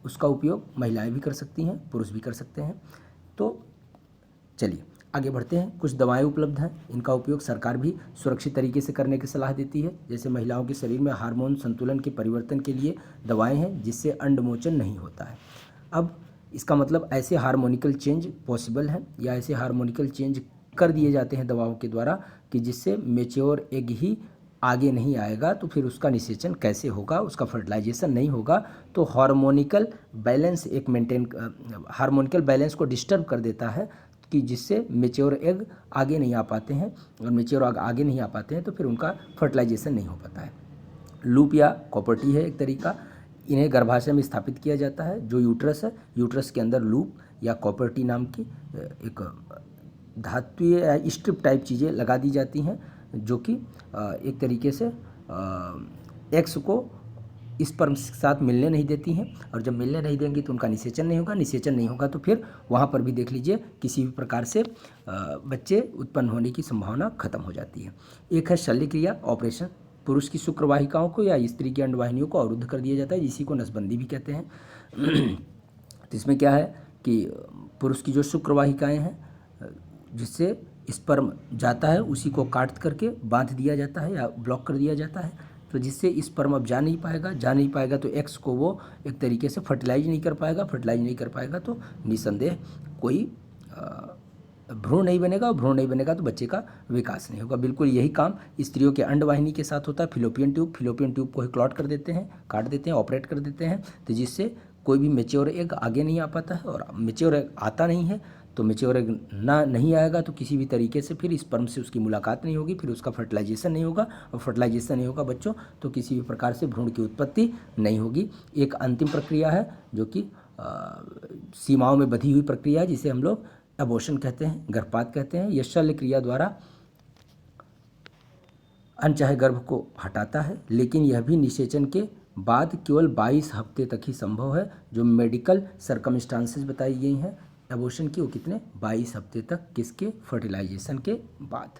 उसका उपयोग महिलाएं भी कर सकती हैं, पुरुष भी कर सकते हैं। तो चलिए आगे बढ़ते हैं। कुछ दवाएं उपलब्ध हैं, इनका उपयोग सरकार भी सुरक्षित तरीके से करने की सलाह देती है। जैसे महिलाओं के शरीर में हार्मोन संतुलन के परिवर्तन के लिए दवाएं हैं जिससे अंडमोचन नहीं होता है। अब इसका मतलब ऐसे हार्मोनिकल चेंज पॉसिबल हैं या ऐसे हार्मोनिकल चेंज कर दिए जाते हैं दवाओं के द्वारा कि जिससे मेच्योर एग ही आगे नहीं आएगा, तो फिर उसका निषेचन कैसे होगा, उसका फर्टिलाइजेशन नहीं होगा। तो हार्मोनिकल बैलेंस हार्मोनिकल बैलेंस को डिस्टर्ब कर देता है कि जिससे मेच्योर एग आगे नहीं आ पाते हैं, और मेच्योर एग आगे नहीं आ पाते हैं तो फिर उनका फर्टिलाइजेशन नहीं हो पाता है। लूप या कॉपर्टी है एक तरीका, इन्हें गर्भाशय में स्थापित किया जाता है। जो यूट्रस है, यूट्रस के अंदर लूप या कॉपर्टी नाम की एक धात्वीय या स्ट्रिप टाइप चीज़ें लगा दी जाती हैं जो कि एक तरीके से एक्स को स्पर्म के साथ मिलने नहीं देती हैं, और जब मिलने नहीं देंगी तो उनका निषेचन नहीं होगा। निषेचन नहीं होगा तो फिर वहाँ पर भी देख लीजिए किसी भी प्रकार से बच्चे उत्पन्न होने की संभावना खत्म हो जाती है। एक है शल्य क्रिया, ऑपरेशन। पुरुष की शुक्र वाहिकाओं को या स्त्री की अंडवाहिनियों को अवरुद्ध कर दिया जाता है, इसी को नसबंदी भी कहते हैं। तो इसमें क्या है कि पुरुष की जो शुक्र वाहिकाएँ हैं जिससे स्पर्म जाता है उसी को काट करके बांध दिया जाता है या ब्लॉक कर दिया जाता है, तो जिससे स्पर्म अब जा नहीं पाएगा तो एक्स को वो एक तरीके से फर्टिलाइज नहीं कर पाएगा तो निसंदेह कोई भ्रूण नहीं बनेगा, और भ्रूण नहीं बनेगा तो बच्चे का विकास नहीं होगा। बिल्कुल यही काम स्त्रियों के अंडवाहिनी के साथ होता है। फिलोपियन ट्यूब को ही क्लॉट कर देते हैं, काट देते हैं, ऑपरेट कर देते हैं, तो जिससे कोई भी मेच्योर एग आगे नहीं आ पाता है। और मेच्योर एग आता नहीं है तो मेच्योर एग नहीं आएगा तो किसी भी तरीके से फिर स्पर्म से उसकी मुलाकात नहीं होगी, फिर उसका फर्टिलाइजेशन नहीं होगा, और फर्टिलाइजेशन नहीं होगा बच्चों तो किसी भी प्रकार से भ्रूण की उत्पत्ति नहीं होगी। एक अंतिम प्रक्रिया है जो कि सीमाओं में बधी हुई प्रक्रिया है, जिसे हम लोग अबॉर्शन कहते हैं, गर्भपात कहते हैं। यह शल्य क्रिया द्वारा अनचाहे गर्भ को हटाता है, लेकिन यह भी निषेचन के बाद केवल 22 हफ्ते तक ही संभव है। जो मेडिकल सर्कमस्टांसेस बताई गई हैं एबॉर्शन की, वो कितने 22 हफ्ते तक, किसके, फर्टिलाइजेशन के बाद।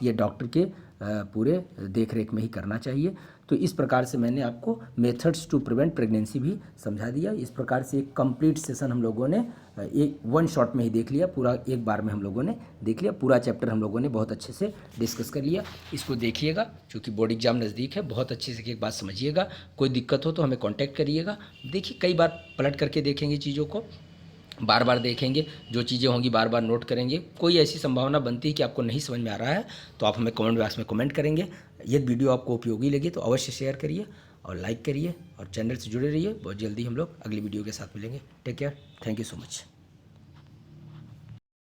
ये डॉक्टर के पूरे देख रेख में ही करना चाहिए। तो इस प्रकार से मैंने आपको मेथड्स टू प्रिवेंट प्रेगनेंसी भी समझा दिया। इस प्रकार से एक कंप्लीट सेशन हम लोगों ने एक वन शॉट में ही देख लिया, पूरा एक बार में हम लोगों ने देख लिया। पूरा चैप्टर हम लोगों ने बहुत अच्छे से डिस्कस कर लिया। इसको देखिएगा, क्योंकि बोर्ड एग्जाम नज़दीक है, बहुत अच्छे से एक बात समझिएगा। कोई दिक्कत हो तो हमें कॉन्टैक्ट करिएगा। देखिए कई बार पलट करके देखेंगे चीज़ों को, बार बार देखेंगे, जो चीज़ें होंगी बार बार नोट करेंगे। कोई ऐसी संभावना बनती है कि आपको नहीं समझ में आ रहा है तो आप हमें कमेंट बॉक्स में कमेंट करेंगे। यदि वीडियो आपको उपयोगी लगे तो अवश्य शेयर करिए और लाइक करिए, और चैनल से जुड़े रहिए। बहुत जल्दी हम लोग अगली वीडियो के साथ मिलेंगे। Take care, thank you so much.